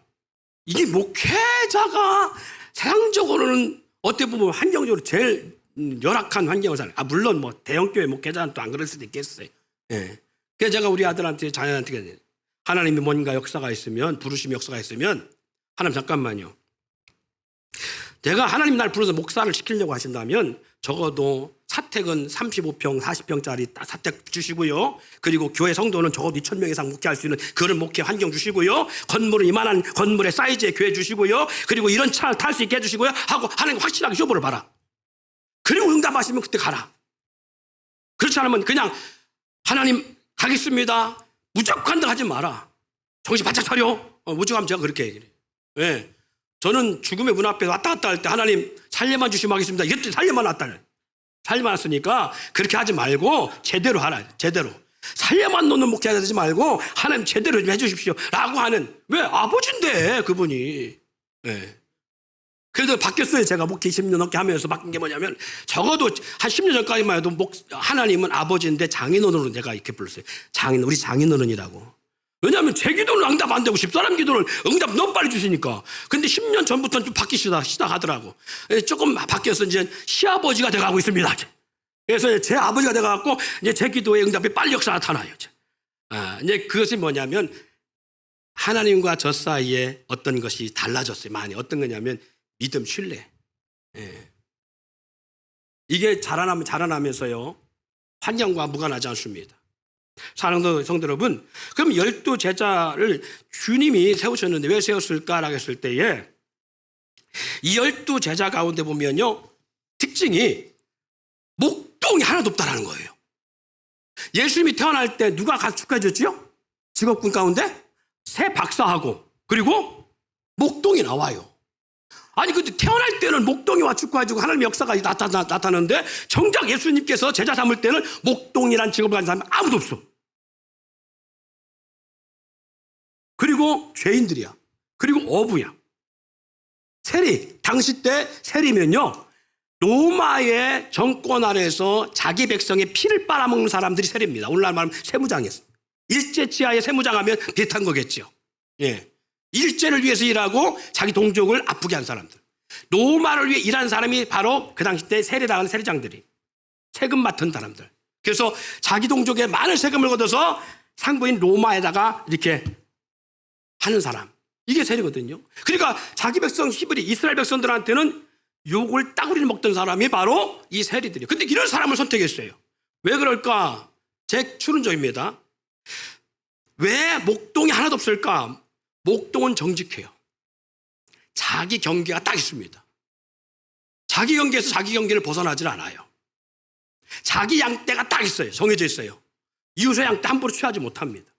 이게 목회자가 세상적으로는 어떻게 보면 환경적으로 제일 열악한 환경을 살아요. 물론 대형교회 목회자는 또 안 그럴 수도 있겠어요. 예. 그래서 제가 우리 아들한테, 자녀한테 하나님이 뭔가 역사가 있으면, 부르심 역사가 있으면, 하나님 잠깐만요. 내가 하나님 날 불러서 목사를 시키려고 하신다면 적어도 사택은 35평, 40평짜리 사택 주시고요. 그리고 교회 성도는 적어도 2,000명 이상 목회할 수 있는 그런 목회 환경 주시고요. 건물은 이만한 건물의 사이즈의 교회 주시고요. 그리고 이런 차를 탈 수 있게 해주시고요. 하고 하나님 확실하게 쇼부를 봐라. 그리고 응답하시면 그때 가라. 그렇지 않으면 그냥 하나님 가겠습니다. 무조건 하지 마라. 정신 바짝 차려. 무조건 제가 그렇게 얘기를 해요. 네. 저는 죽음의 문 앞에 왔다 갔다 할 때 하나님 살려만 주시면 하겠습니다. 이것도 살려만 왔다. 살려만 왔으니까 그렇게 하지 말고 제대로 하라. 제대로. 살려만 놓는 목회하지 하지 말고 하나님 제대로 좀 해주십시오. 라고 하는, 왜? 아버지인데 그분이. 네. 그래도 바뀌었어요. 제가 목회 20년 넘게 하면서 바뀐 게 뭐냐면 적어도 한 10년 전까지만 해도 하나님은 아버지인데 장인어른으로 제가 이렇게 불렀어요. 우리 장인어른이라고. 왜냐하면 제 기도는 응답 안 되고 집사람 기도를 응답 너무 빨리 주시니까. 근데 10년 전부터는 좀 시작하더라고. 조금 바뀌어서 이제 시아버지가 돼가고 있습니다. 그래서 제 아버지가 돼가고 이제 제 기도의 응답이 빨리 역사 나타나요. 이제 그것이 뭐냐면 하나님과 저 사이에 어떤 것이 달라졌어요. 많이. 어떤 거냐면 믿음, 신뢰. 예. 이게 자라나면서요. 환경과 무관하지 않습니다. 사랑하는 성도 여러분, 그럼 12제자를 주님이 세우셨는데 왜 세웠을까라고 했을 때에 이 12제자 가운데 보면요. 특징이 목동이 하나도 없다라는 거예요. 예수님이 태어날 때 누가 가서 축하해 줬죠? 직업군 가운데 새 박사하고 그리고 목동이 나와요. 아니 근데 태어날 때는 목동이와 축구해주고 하나님의 역사가 나타나는데 정작 예수님께서 제자 삼을 때는 목동이란 직업을 가진 사람이 아무도 없어. 그리고 죄인들이야. 그리고 어부야. 세리. 당시 때 세리면요. 로마의 정권 아래에서 자기 백성의 피를 빨아먹는 사람들이 세리입니다. 오늘날 말하면 세무장이었어. 일제치하의 세무장하면 비슷한 거겠죠. 예. 일제를 위해서 일하고 자기 동족을 아프게 한 사람들. 로마를 위해 일한 사람이 바로 그 당시 때 세리당하는 세리장들이. 세금 맡은 사람들. 그래서 자기 동족에 많은 세금을 걷어서 상부인 로마에다가 이렇게 하는 사람. 이게 세리거든요. 그러니까 자기 백성 히브리 이스라엘 백성들한테는 욕을 따구리를 먹던 사람이 바로 이 세리들이에요. 근데 이런 사람을 선택했어요. 왜 그럴까? 제 추론적입니다. 왜 목동이 하나도 없을까? 목동은 정직해요. 자기 경계가 딱 있습니다. 자기 경계에서 자기 경계를 벗어나질 않아요. 자기 양떼가 딱 있어요. 정해져 있어요. 이웃의 양떼 함부로 취하지 못합니다.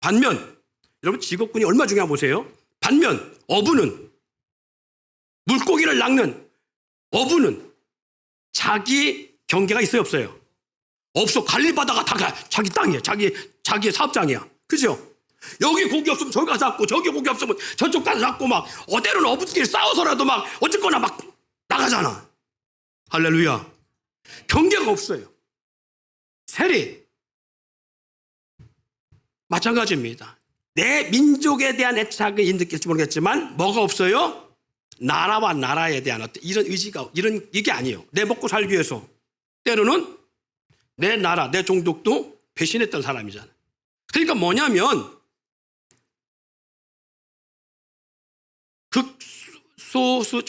반면 여러분 직업군이 얼마나 중요한가 보세요. 반면 어부는 물고기를 낚는 어부는 자기 경계가 있어요 없어요? 없어. 관리받아가 다 자기 땅이에요. 자기의 사업장이야. 그죠? 여기 고기 없으면 저기 가서 잡고 저기 고기 없으면 저쪽 가서 잡고 막 어때는 어부들끼리 싸워서라도 막 어쨌거나 막 나가잖아. 할렐루야. 경계가 없어요. 세리 마찬가지입니다. 내 민족에 대한 애착을 느낄지 모르겠지만 뭐가 없어요? 나라와 나라에 대한 어떤 이런 의지가 이게 아니에요. 내 먹고 살기 위해서 때로는 내 나라 내 종족도 배신했던 사람이잖아. 그러니까 뭐냐면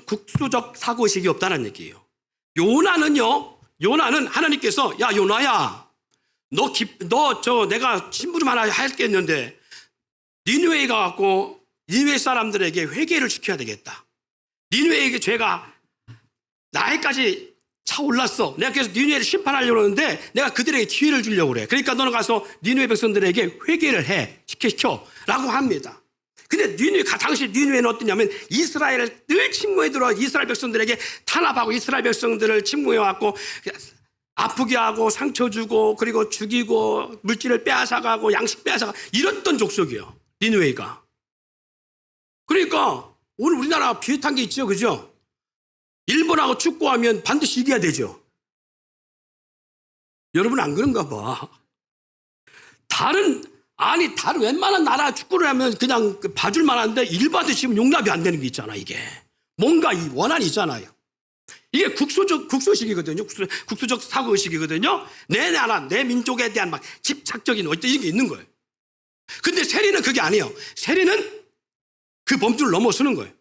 국수적 사고의식이 없다는 얘기예요. 요나는 하나님께서 야 요나야 내가 심부름 하나 할겠는데 니느웨에 가갖고 니느웨 사람들에게 회개를 시켜야 되겠다. 니느웨에게 죄가 나에까지 차올랐어. 내가 그래서 니느웨를 심판하려고 하는데 내가 그들에게 기회를 주려고 그래. 그러니까 너는 가서 니느웨 백성들에게 회개를 시켜라고 합니다. 근데 당시 니느웨는 어떠냐면 이스라엘을 늘 침공해 들어 이스라엘 백성들에게 탄압하고 이스라엘 백성들을 침공해왔고 아프게 하고 상처 주고 그리고 죽이고 물질을 빼앗아가고 양식 빼앗아가고 이랬던 족속이에요. 니느웨가. 그러니까 오늘 우리나라 비슷한 게 있죠. 그죠? 일본하고 축구하면 반드시 이겨야 되죠. 여러분 안 그런가 봐. 다른 웬만한 나라 축구를 하면 그냥 봐줄 만한데 일반도 지금 용납이 안 되는 게 있잖아, 이게. 뭔가 이 원한이 있잖아요. 이게 국소식이거든요. 국소적 사고의식이거든요. 내 나라, 내 민족에 대한 막 집착적인 이런 게 있는 거예요. 근데 세리는 그게 아니에요. 세리는 그 범주를 넘어서는 거예요.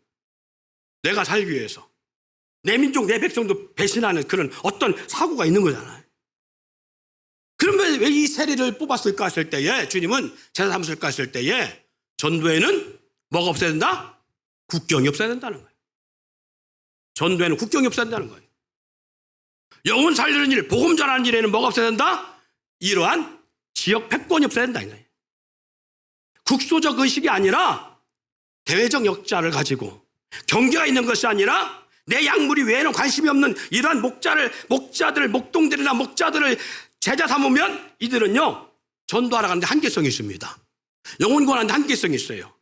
내가 살기 위해서. 내 민족, 내 백성도 배신하는 그런 어떤 사고가 있는 거잖아요. 그러면 왜 이 세리를 뽑았을까 했을 때에, 주님은 제사 삼을까 했을 때에, 전도에는 뭐가 없어야 된다? 국경이 없어야 된다는 거예요. 전도에는 국경이 없어야 된다는 거예요. 영혼 살리는 일, 복음 전하는 일에는 뭐가 없어야 된다? 이러한 지역 패권이 없어야 된다는 거예요. 국소적 의식이 아니라 대외적 역자를 가지고 경계가 있는 것이 아니라 내 약물이 외에는 관심이 없는 이러한 목동들이나 목자들을 제자 삼으면 이들은요, 전도하러 가는데 한계성이 있습니다. 영혼 구하는데 한계성이 있어요.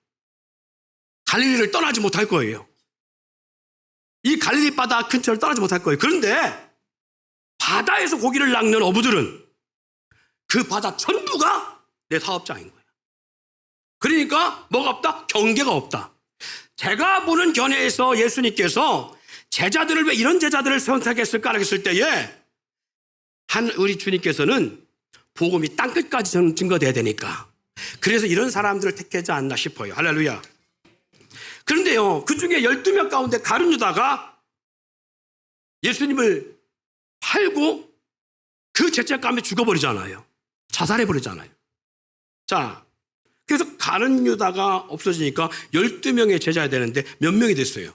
갈릴리를 떠나지 못할 거예요. 이 갈릴리 바다 근처를 떠나지 못할 거예요. 그런데 바다에서 고기를 낚는 어부들은 그 바다 전부가 내 사업장인 거예요. 그러니까 뭐가 없다? 경계가 없다. 제가 보는 견해에서 예수님께서 제자들을 왜 이런 제자들을 선택했을까 했을 때에 우리 주님께서는 복음이 땅끝까지 증거돼야 되니까 그래서 이런 사람들을 택하지 않나 싶어요. 할렐루야. 그런데요, 그 중에 12명 가운데 가룟 유다가 예수님을 팔고 그 죄책감에 죽어버리잖아요. 자살해버리잖아요. 자, 그래서 가룟 유다가 없어지니까 12명의 제자야 되는데 몇 명이 됐어요?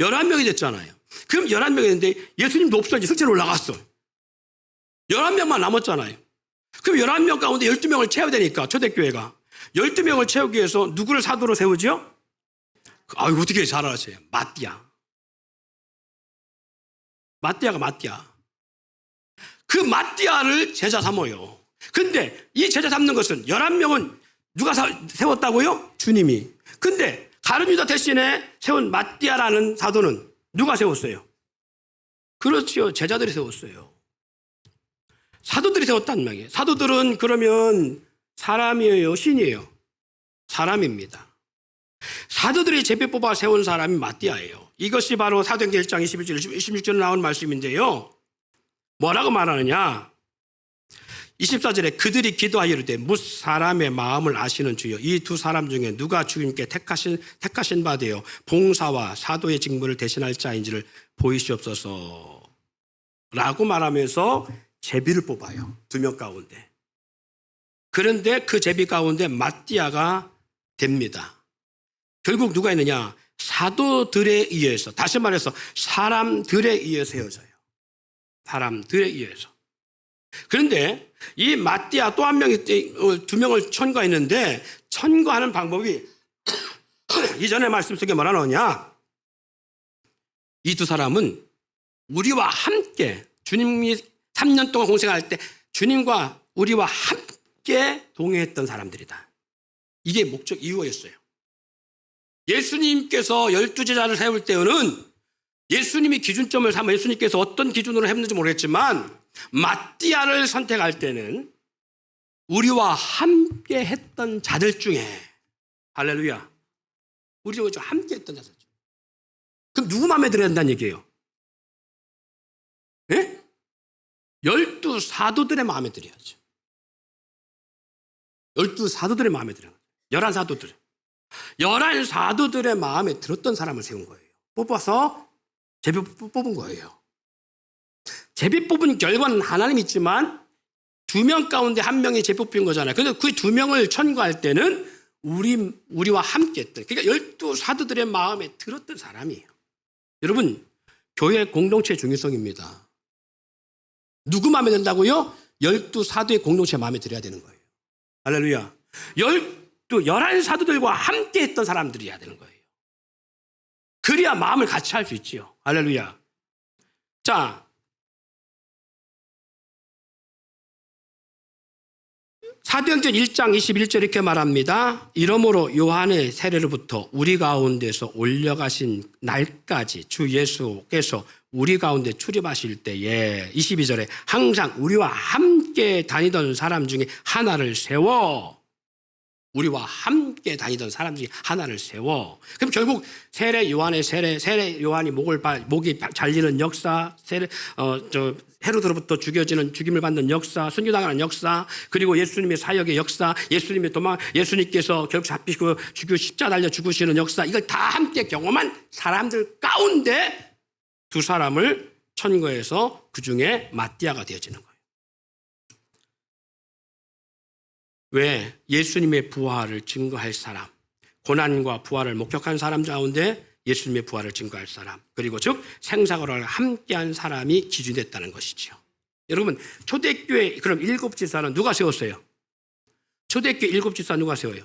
11명이 됐잖아요. 그럼 11명이 됐는데 예수님도 없어지 승천에 올라갔어. 11명만 남았잖아요. 그럼 11명 가운데 12명을 채워야 되니까 초대교회가 12명을 채우기 위해서 누구를 사도로 세우죠? 아유, 어떻게 잘 아세요? 마띠아. 그 마띠아를 제자 삼어요. 근데 이 제자 삼는 것은 11명은 누가 세웠다고요? 주님이. 근데 가룟 유다 대신에 세운 마띠아라는 사도는 누가 세웠어요? 그렇지요. 제자들이 세웠어요. 사도들이 세웠단 말이에요. 사도들은 그러면 사람이에요? 신이에요? 사람입니다. 사도들이 제비 뽑아 세운 사람이 마띠아예요. 이것이 바로 사도행전 1장 21절, 26절에 나온 말씀인데요. 뭐라고 말하느냐? 24절에 그들이 기도하여 이르되 뭇 사람의 마음을 아시는 주여 이 두 사람 중에 누가 주님께 택하신 바 되어 봉사와 사도의 직무를 대신할 자인지를 보이시옵소서 라고 말하면서 제비를 뽑아요. 2명 가운데. 그런데 그 제비 가운데 마띠아가 됩니다. 결국 누가 있느냐? 사도들에 의해서, 다시 말해서 사람들에 의해서 세워져요. 사람들에 의해서. 그런데 이 마띠아 또 한 명이 2명을 천거했는데 천거하는 방법이 이전에 말씀 속에 뭐라 나오냐? 이 두 사람은 우리와 함께 주님이 3년 동안 공생할 때 주님과 우리와 함께 동행했던 사람들이다. 이게 이유였어요. 예수님께서 12제자를 세울 때는 예수님이 기준점을 삼아 예수님께서 어떤 기준으로 했는지 모르겠지만 마띠아를 선택할 때는 우리와 함께 했던 자들 중에 할렐루야. 우리와 함께 했던 자들 중에. 그럼 누구 마음에 들어야 된다는 얘기예요? 예? 12사도들의 마음에 들어야죠. 12사도들의 마음에 들어요. 11사도들. 11사도들의 마음에 들었던 사람을 세운 거예요. 뽑아서 제비 뽑은 거예요. 제비 뽑은 결과는 하나님 있지만 2명 가운데 1명이 제비 뽑힌 거잖아요. 그런데 그 2명을 천거할 때는 우리와 함께 했던, 그러니까 12사도들의 마음에 들었던 사람이에요. 여러분, 교회 공동체의 중요성입니다. 누구 마음에 든다고요? 12사도의 공동체 마음에 들어야 되는 거예요. 할렐루야. 11사도들과 함께 했던 사람들이어야 되는 거예요. 그래야 마음을 같이 할 수 있지요. 할렐루야. 자, 사도행전 1장 21절 이렇게 말합니다. 이러므로 요한의 세례로부터 우리 가운데서 올려가신 날까지 주 예수께서 우리 가운데 출입하실 때에 22절에 항상 우리와 함께 다니던 사람 중에 하나를 세워 우리와 함께 함께 다니던 사람 중에 하나를 세워. 그럼 결국 세례 요한이 목이 잘리는 역사, 헤로드로부터 죽임을 받는 역사, 순교당하는 역사, 그리고 예수님의 사역의 역사, 예수님께서 결국 잡히고 십자가 달려 죽으시는 역사, 이걸 다 함께 경험한 사람들 가운데 두 사람을 천거해서 그 중에 마띠아가 되어지는 거예요. 왜? 예수님의 부활을 증거할 사람, 고난과 부활을 목격한 사람 가운데 예수님의 부활을 증거할 사람, 그리고 즉 생사고를 함께한 사람이 기준이 됐다는 것이죠. 여러분, 초대교회 그럼 일곱 지사는 누가 세웠어요? 초대교회 일곱 지사 누가 세워요?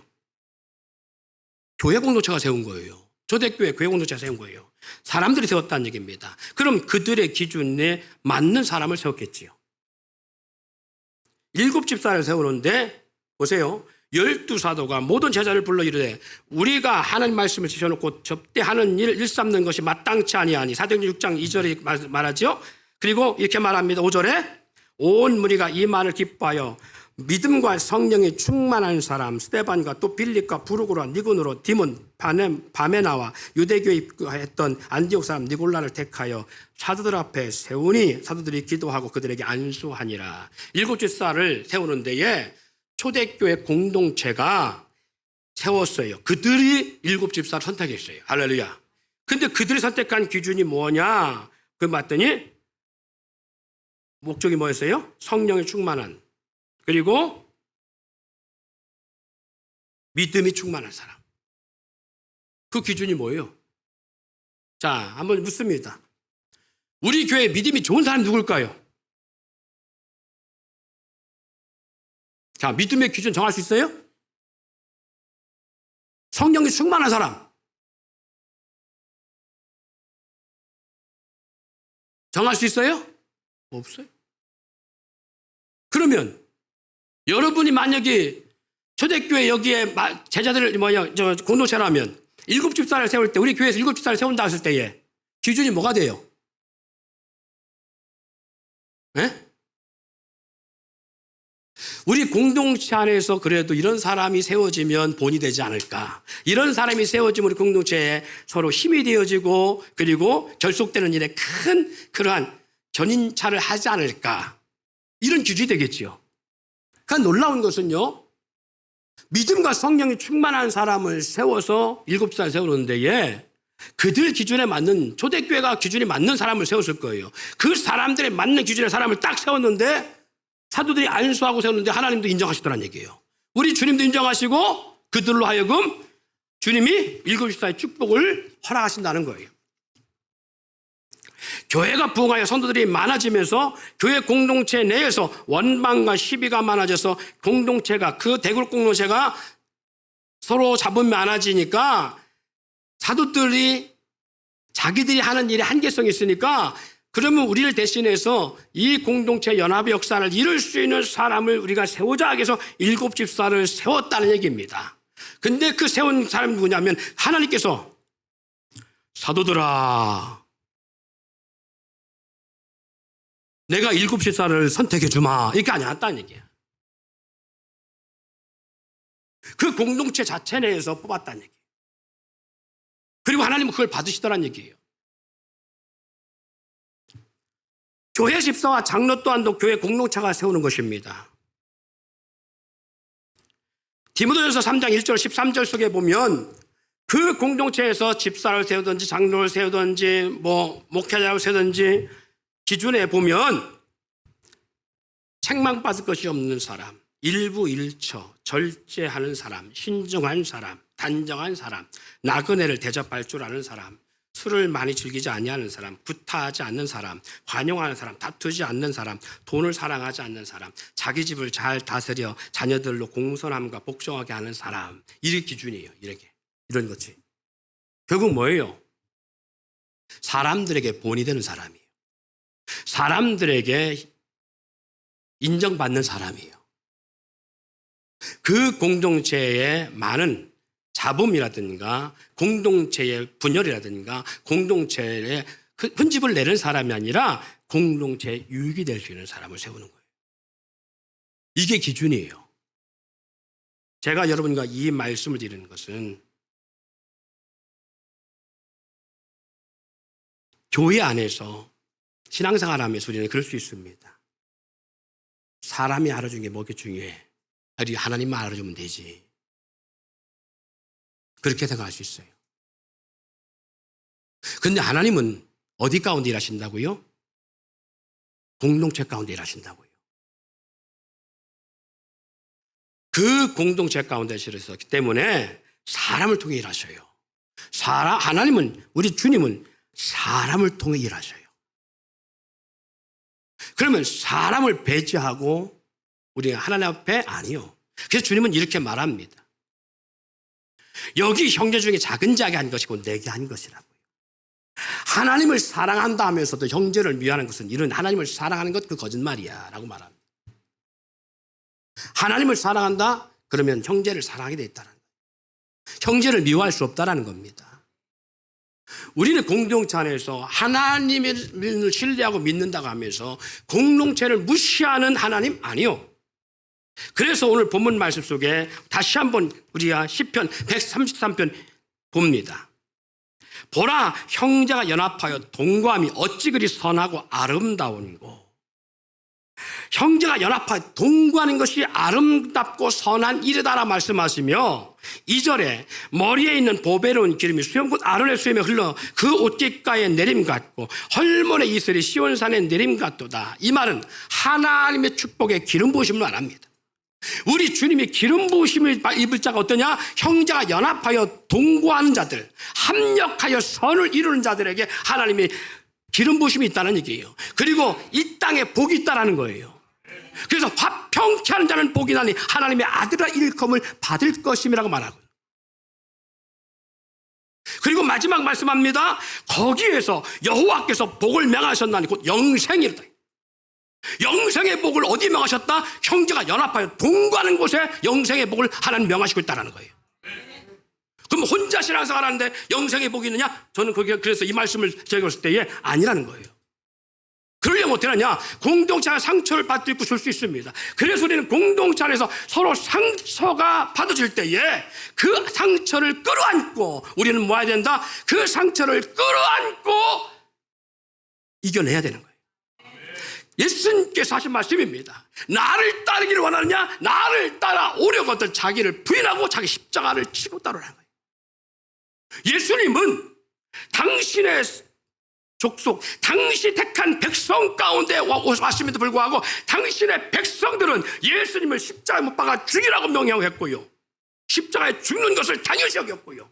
교회 공동체가 세운 거예요. 초대교회 교회 공동체가 세운 거예요. 사람들이 세웠다는 얘기입니다. 그럼 그들의 기준에 맞는 사람을 세웠겠지요. 일곱 집사를 세우는데 보세요. 12사도가 모든 제자를 불러 이르되 우리가 하나님 말씀을 지셔놓고 접대하는 일 일삼는 것이 마땅치 아니하니 사도행전 6장 2절에 말하죠. 그리고 이렇게 말합니다. 5절에 온 무리가 이 말을 기뻐하여 믿음과 성령이 충만한 사람 스데반과 또 빌립과 부르고라 니고노로 디몬 바메나와 유대교에 입교했던 안디옥 사람 니골라를 택하여 사도들 앞에 세우니 사도들이 기도하고 그들에게 안수하니라. 일곱 집사를 세우는 데에 초대교회 공동체가 세웠어요. 그들이 일곱 집사를 선택했어요. 할렐루야. 근데 그들이 선택한 기준이 뭐냐? 그 봤더니 목적이 뭐였어요? 성령이 충만한, 그리고 믿음이 충만한 사람. 그 기준이 뭐예요? 자, 한번 묻습니다. 우리 교회 믿음이 좋은 사람이 누굴까요? 자, 믿음의 기준 정할 수 있어요? 성령이 충만한 사람. 정할 수 있어요? 없어요. 그러면 여러분이 만약에 초대교회 여기에 제자들을 공동체라면 일곱 집사를 세울 때, 우리 교회에서 일곱 집사를 세운다 했을 때에 기준이 뭐가 돼요? 네? 우리 공동체 안에서 그래도 이런 사람이 세워지면 본이 되지 않을까. 이런 사람이 세워지면 우리 공동체에 서로 힘이 되어지고 그리고 결속되는 일에 큰 그러한 견인차를 하지 않을까. 이런 기준이 되겠지요. 그러니까 놀라운 것은요. 믿음과 성령이 충만한 사람을 세워서 일곱 살 세우는 데에 그들 기준에 맞는, 초대교회가 기준에 맞는 사람을 세웠을 거예요. 그 사람들의 맞는 기준의 사람을 딱 세웠는데 사도들이 안수하고 세웠는데 하나님도 인정하시더란 얘기예요. 우리 주님도 인정하시고 그들로 하여금 주님이 일곱 집사의 축복을 허락하신다는 거예요. 교회가 부흥하여 성도들이 많아지면서 교회 공동체 내에서 원망과 시비가 많아져서 공동체가, 그 대굴 공동체가 서로 잡음이 많아지니까 사도들이 자기들이 하는 일에 한계성이 있으니까 그러면 우리를 대신해서 이 공동체 연합의 역사를 이룰 수 있는 사람을 우리가 세우자 해서 일곱 집사를 세웠다는 얘기입니다. 근데 그 세운 사람이 누구냐면 하나님께서 사도들아 내가 일곱 집사를 선택해 주마 이렇게 안 했다는 얘기야. 그 공동체 자체 내에서 뽑았다는 얘기예요. 그리고 하나님은 그걸 받으시더란 얘기예요. 교회 집사와 장로 또한도 교회 공동체가 세우는 것입니다. 디모데전서 3장 1절 13절 속에 보면 그 공동체에서 집사를 세우든지 장로를 세우든지 목회자를 세우든지 기준에 보면 책망받을 것이 없는 사람, 일부일처, 절제하는 사람, 신중한 사람, 단정한 사람, 나그네를 대접할 줄 아는 사람, 술을 많이 즐기지 아니하는 사람, 구타하지 않는 사람, 관용하는 사람, 다투지 않는 사람, 돈을 사랑하지 않는 사람, 자기 집을 잘 다스려 자녀들로 공손함과 복종하게 하는 사람. 이게 기준이에요. 이런 거지. 결국 뭐예요? 사람들에게 본이 되는 사람이에요. 사람들에게 인정받는 사람이에요. 그 공동체에 많은 잡음이라든가 공동체의 분열이라든가 공동체에 흔집을 내는 사람이 아니라 공동체에 유익이 될 수 있는 사람을 세우는 거예요. 이게 기준이에요. 제가 여러분과 이 말씀을 드리는 것은 교회 안에서 신앙생활 하면서 우리는 그럴 수 있습니다. 사람이 알아주는 게 뭐게 중요해? 우리 하나님만 알아주면 되지. 그렇게 생각할 수 있어요. 그런데 하나님은 어디 가운데 일하신다고요? 공동체 가운데 일하신다고요. 그 공동체 가운데 일하셨기 때문에 사람을 통해 일하셔요. 하나님은, 우리 주님은 사람을 통해 일하셔요. 그러면 사람을 배제하고 우리가 하나님 앞에 아니요. 그래서 주님은 이렇게 말합니다. 여기 형제 중에 작은 자에게 한 것이고 내게 한 것이라고요. 하나님을 사랑한다 하면서도 형제를 미워하는 것은 이런 하나님을 사랑하는 것 그 거짓말이야 라고 말합니다. 하나님을 사랑한다? 그러면 형제를 사랑하게 돼 있다는 거예요. 형제를 미워할 수 없다는 겁니다. 우리는 공동체 안에서 하나님을 신뢰하고 믿는다고 하면서 공동체를 무시하는 하나님 아니요. 그래서 오늘 본문 말씀 속에 다시 한번 우리가 시편 133편 봅니다. 보라, 형제가 연합하여 동거함이 어찌 그리 선하고 아름다운고. 형제가 연합하여 동거하는 것이 아름답고 선한 일이다라 말씀하시며 2절에 머리에 있는 보배로운 기름이 수염꽃 아론의 수염에 흘러 그 옷깃가에 내림 같고 헐몬의 이슬이 시온산에 내림 같도다. 이 말은 하나님의 축복의 기름 부으심을 말합니다. 우리 주님이 기름 부으심을 입을 자가 어떠냐? 형제가 연합하여 동거하는 자들, 합력하여 선을 이루는 자들에게 하나님이 기름 부으심이 있다는 얘기예요. 그리고 이 땅에 복이 있다는 거예요. 그래서 화평케 하는 자는 복이 나니 하나님의 아들의 일컴을 받을 것임이라고 말하고, 그리고 마지막 말씀합니다. 거기에서 여호와께서 복을 명하셨나니 곧 영생이다. 영생의 복을 어디 명하셨다? 형제가 연합하여 동거하는 곳에 영생의 복을 하나님 명하시고 있다는 거예요. 그럼 혼자 신앙생활 하는데 영생의 복이 있느냐? 저는 그래서 이 말씀을 제기했을 때에 아니라는 거예요. 그러려면 어떻게 하냐? 공동체 안에 상처를 받고 있고 줄 수 있습니다. 그래서 우리는 공동체 안에서 서로 상처가 받아질 때에 그 상처를 끌어안고 우리는 뭐 해야 된다? 그 상처를 끌어안고 이겨내야 되는 거예요. 예수님께서 하신 말씀입니다. 나를 따르기를 원하느냐? 나를 따라오려거든 자기를 부인하고 자기 십자가를 치고 따르라는 거예요. 예수님은 당신의 족속, 당시 택한 백성 가운데 왔음에도 불구하고 당신의 백성들은 예수님을 십자가에 못 박아 죽이라고 명령을 했고요. 십자가에 죽는 것을 당연시 여겼고요.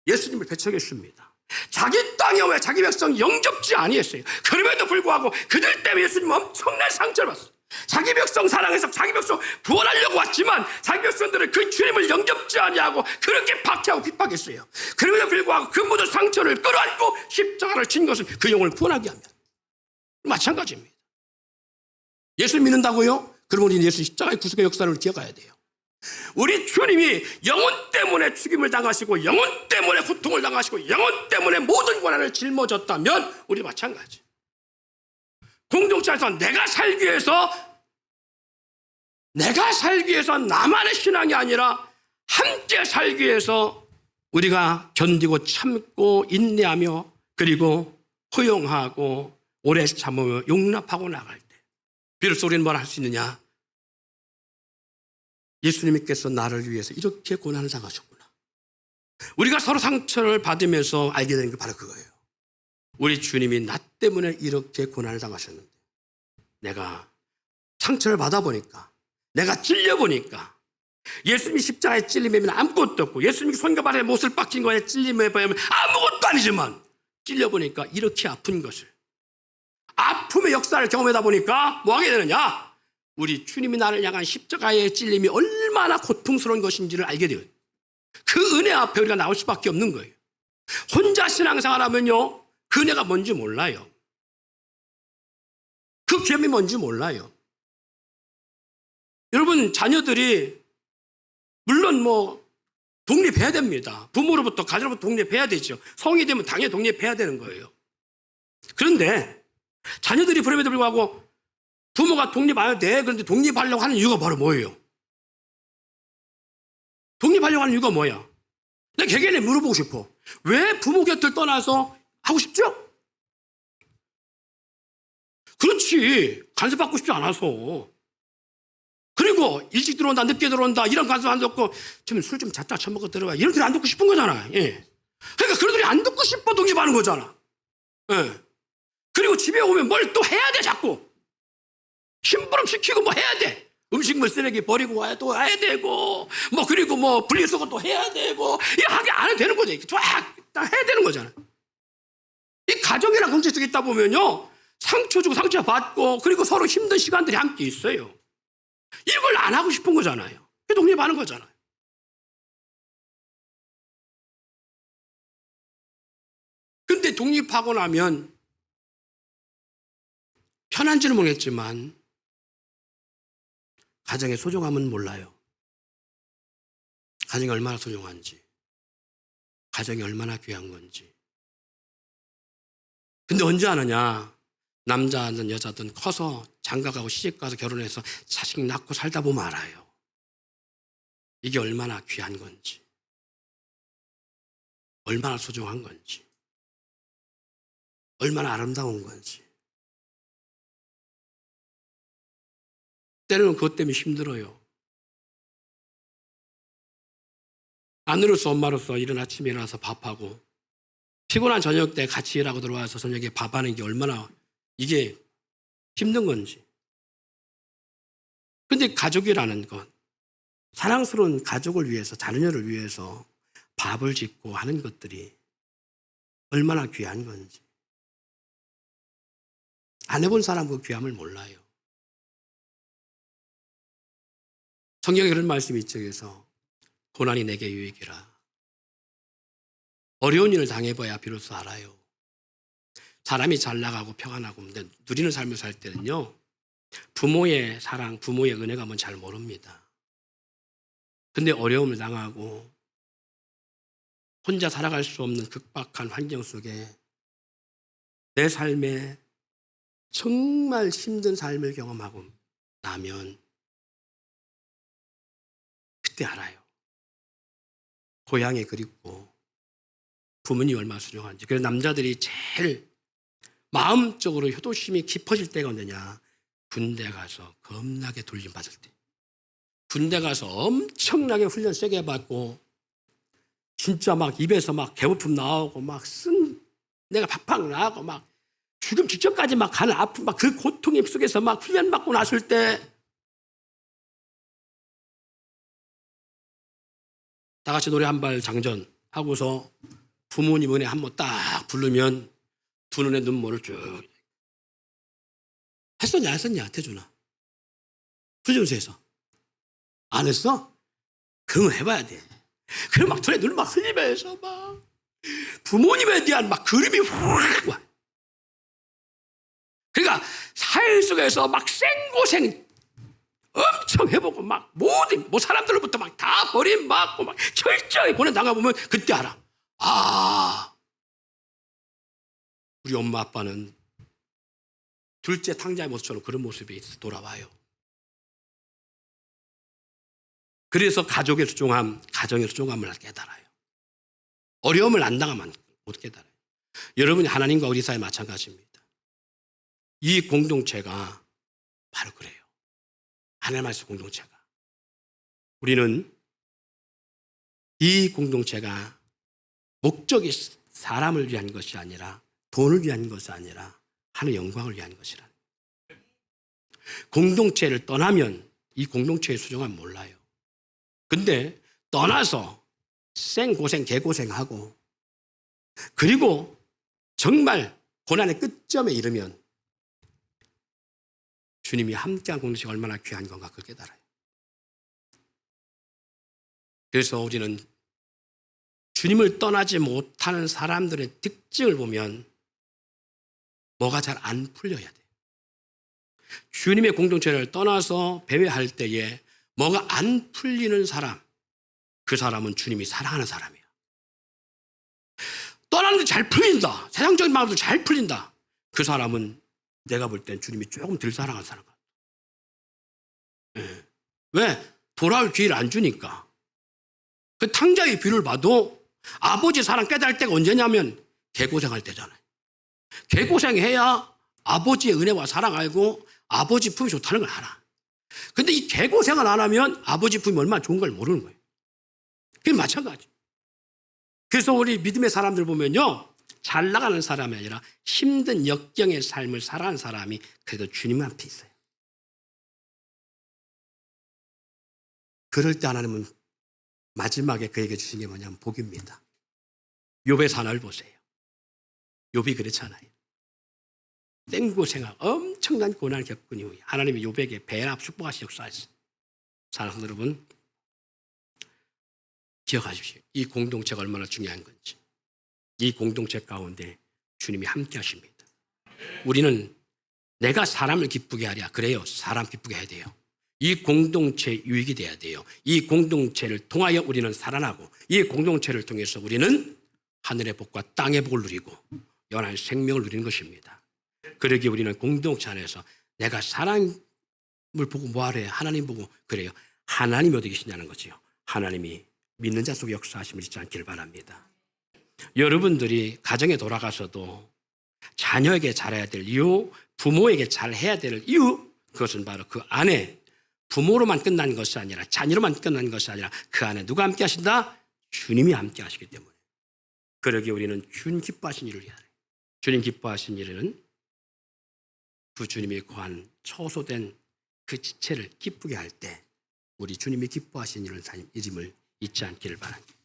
예수님을 배척했습니다. 자기 땅에 왜 자기 백성 영접지 아니했어요. 그럼에도 불구하고 그들 때문에 예수님은 엄청난 상처를 받았어요. 자기 백성 사랑해서 자기 백성 구원하려고 왔지만 자기 백성들은 그 주님을 영접지 아니하고 그렇게 박해하고 핍박했어요. 그럼에도 불구하고 그 모든 상처를 끌어안고 십자가를 친 것은 그 영혼을 구원하게 합니다. 마찬가지입니다. 예수 믿는다고요? 그러면 우리는 예수 십자가의 구속의 역사를 기억해야 돼요. 우리 주님이 영혼 때문에 죽임을 당하시고 영혼 때문에 고통을 당하시고 영혼 때문에 모든 고난을 짊어졌다면 우리 마찬가지. 공동체에서 내가 살기 위해서 나만의 신앙이 아니라 함께 살기 위해서 우리가 견디고 참고 인내하며 그리고 허용하고 오래 참으며 용납하고 나갈 때 비로소 우리는 뭘 할 수 있느냐? 예수님께서 나를 위해서 이렇게 고난을 당하셨구나. 우리가 서로 상처를 받으면서 알게 되는 게 바로 그거예요. 우리 주님이 나 때문에 이렇게 고난을 당하셨는데 내가 상처를 받아보니까 내가 찔려보니까 예수님이 십자가에 찔림에는 아무것도 없고 예수님이 손과 발에 못을 박힌 거에 찔림에 보면 아무것도 아니지만 찔려보니까 이렇게 아픈 것을 아픔의 역사를 경험하다 보니까 뭐 하게 되느냐? 우리 주님이 나를 향한 십자가의 찔림이 얼마나 고통스러운 것인지를 알게 돼요. 그 은혜 앞에 우리가 나올 수밖에 없는 거예요. 혼자 신앙생활하면요 그 은혜가 뭔지 몰라요. 그 귀함이 뭔지 몰라요. 여러분 자녀들이 물론 뭐 독립해야 됩니다. 부모로부터 가정으로부터 독립해야 되죠. 성이 되면 당연히 독립해야 되는 거예요. 그런데 자녀들이 그럼에도 불구하고 부모가 독립 안 해도 돼. 그런데 독립하려고 하는 이유가 바로 뭐예요? 독립하려고 하는 이유가 뭐야? 내 개개인에 물어보고 싶어. 왜 부모 곁을 떠나서 하고 싶죠? 그렇지. 간섭받고 싶지 않아서. 그리고 일찍 들어온다, 늦게 들어온다, 이런 간섭 안 듣고, 좀 술 좀 잤다 처먹어 들어와. 이런 소리 안 듣고 싶은 거잖아. 예. 그러니까 그런 소리 안 듣고 싶어 독립하는 거잖아. 예. 그리고 집에 오면 뭘 또 해야 돼, 자꾸. 심부름 시키고 뭐 해야 돼. 음식물 쓰레기 버리고 와야 또 해야 되고, 뭐, 그리고 뭐, 분리수거 또 해야 되고, 이거 하게 안 해도 되는 거죠. 쫙 해야 되는 거잖아. 이 가정이랑 공동체 속에 있다 보면요. 상처 주고 상처 받고, 그리고 서로 힘든 시간들이 함께 있어요. 이걸 안 하고 싶은 거잖아요. 독립하는 거잖아요. 근데 독립하고 나면 편한지는 모르겠지만 가정의 소중함은 몰라요. 가정이 얼마나 소중한지, 가정이 얼마나 귀한 건지. 근데 언제 아느냐? 남자든 여자든 커서 장가가고 시집가서 결혼해서 자식 낳고 살다 보면 알아요. 이게 얼마나 귀한 건지, 얼마나 소중한 건지, 얼마나 아름다운 건지. 때로는 그것 때문에 힘들어요. 아내로서 엄마로서 이른 아침에 일어나서 밥하고 피곤한 저녁 때 같이 일하고 들어와서 저녁에 밥하는 게 얼마나 이게 힘든 건지. 근데 가족이라는 건 사랑스러운 가족을 위해서, 자녀를 위해서 밥을 짓고 하는 것들이 얼마나 귀한 건지. 안 해본 사람 그 귀함을 몰라요. 성경에 그런 말씀이 있죠. 그래서 고난이 내게 유익이라. 어려운 일을 당해봐야 비로소 알아요. 사람이 잘 나가고 평안하고 누리는 삶을 살 때는요, 부모의 사랑, 부모의 은혜가 뭔지 잘 모릅니다. 근데 어려움을 당하고 혼자 살아갈 수 없는 극박한 환경 속에 내 삶에 정말 힘든 삶을 경험하고 나면 그때 알아요. 고향이 그립고 부모님이 얼마나 소중한지. 그래서 남자들이 제일 마음적으로 효도심이 깊어질 때가 언제냐? 군대 가서 겁나게 돌림받을 때. 군대 가서 엄청나게 훈련 세게 받고 진짜 막 입에서 막 개부품 나오고 막 내가 팍팍 나오고 막 죽음 직전까지 막 가는 아픔, 막 그 고통 속에서 막 훈련 받고 났을 때 다 같이 노래 한 발 장전 하고서 부모님 은혜 한 번 딱 부르면 두 눈에 눈물을 쭉. 했었냐, 안 했었냐, 태준아? 훈련소에서. 안 했어? 그럼 해봐야 돼. 그럼 막 눈을 막 흘리면서 막 부모님에 대한 막 그림이 확 와. 그러니까 사회 속에서 막 생고생 엄청 해보고 막 모든 사람들로부터 막 다 버림받고 막 철저히 고난당해보면 그때 알아. 아, 우리 엄마 아빠는 둘째 탕자의 모습처럼 그런 모습이 돌아와요. 그래서 가족의 소중함, 가정의 소중함을 깨달아요. 어려움을 안 당하면 못 깨달아요. 여러분이 하나님과 우리 사이 마찬가지입니다. 이 공동체가 바로 그래요. 하나님 말씀 공동체가. 우리는 이 공동체가 목적이 사람을 위한 것이 아니라 돈을 위한 것이 아니라 하나님의 영광을 위한 것이라. 공동체를 떠나면 이 공동체의 소중함을 몰라요. 근데 떠나서 생고생 개고생하고 그리고 정말 고난의 끝점에 이르면 주님이 함께한 공동체가 얼마나 귀한 건가 그걸 깨달아요. 그래서 우리는 주님을 떠나지 못하는 사람들의 특징을 보면 뭐가 잘 안 풀려야 돼. 주님의 공동체를 떠나서 배회할 때에 뭐가 안 풀리는 사람, 그 사람은 주님이 사랑하는 사람이야. 떠나는데 잘 풀린다. 세상적인 마음도 잘 풀린다. 그 사람은 내가 볼 땐 주님이 조금 덜 사랑하는 사람 같아. 왜? 돌아올 기회를 안 주니까. 그 탕자의 비유를 봐도 아버지 사랑 깨달을 때가 언제냐면 개고생할 때잖아요. 개고생해야 아버지의 은혜와 사랑 알고 아버지 품이 좋다는 걸 알아. 근데 이 개고생을 안 하면 아버지 품이 얼마나 좋은 걸 모르는 거예요. 그게 마찬가지. 그래서 우리 믿음의 사람들 보면요, 잘 나가는 사람이 아니라 힘든 역경의 삶을 살아가는 사람이 그래도 주님 앞에 있어요. 그럴 때 하나님은 마지막에 그에게 주신 게 뭐냐면 복입니다. 욥의 산을 보세요. 욥이 그렇잖아요. 생고생활 엄청난 고난을 겪은 이후에 하나님이 욥에게 배나 축복하신 역사했어요. 사랑하는 여러분, 기억하십시오. 이 공동체가 얼마나 중요한 건지. 이 공동체 가운데 주님이 함께 하십니다. 우리는 내가 사람을 기쁘게 하랴. 그래요. 사람 기쁘게 해야 돼요. 이 공동체 유익이 돼야 돼요. 이 공동체를 통하여 우리는 살아나고 이 공동체를 통해서 우리는 하늘의 복과 땅의 복을 누리고 영원한 생명을 누리는 것입니다. 그러기에 우리는 공동체 안에서 내가 사람을 보고 뭐하래? 하나님 보고 그래요. 하나님이 어디 계시냐는 거죠. 하나님이 믿는 자 속에 역사하심을 잊지 않기를 바랍니다. 여러분들이 가정에 돌아가서도 자녀에게 잘해야 될 이유, 부모에게 잘해야 될 이유, 그것은 바로 그 안에 부모로만 끝난 것이 아니라 자녀로만 끝난 것이 아니라 그 안에 누가 함께 하신다? 주님이 함께 하시기 때문에. 그러기에 우리는 주님 기뻐하신 일을 해야 돼요. 주님 기뻐하신 일은 그 주님이 거한 초소된 그 지체를 기쁘게 할 때 우리 주님이 기뻐하신 일을 삶임을 잊지 않기를 바랍니다.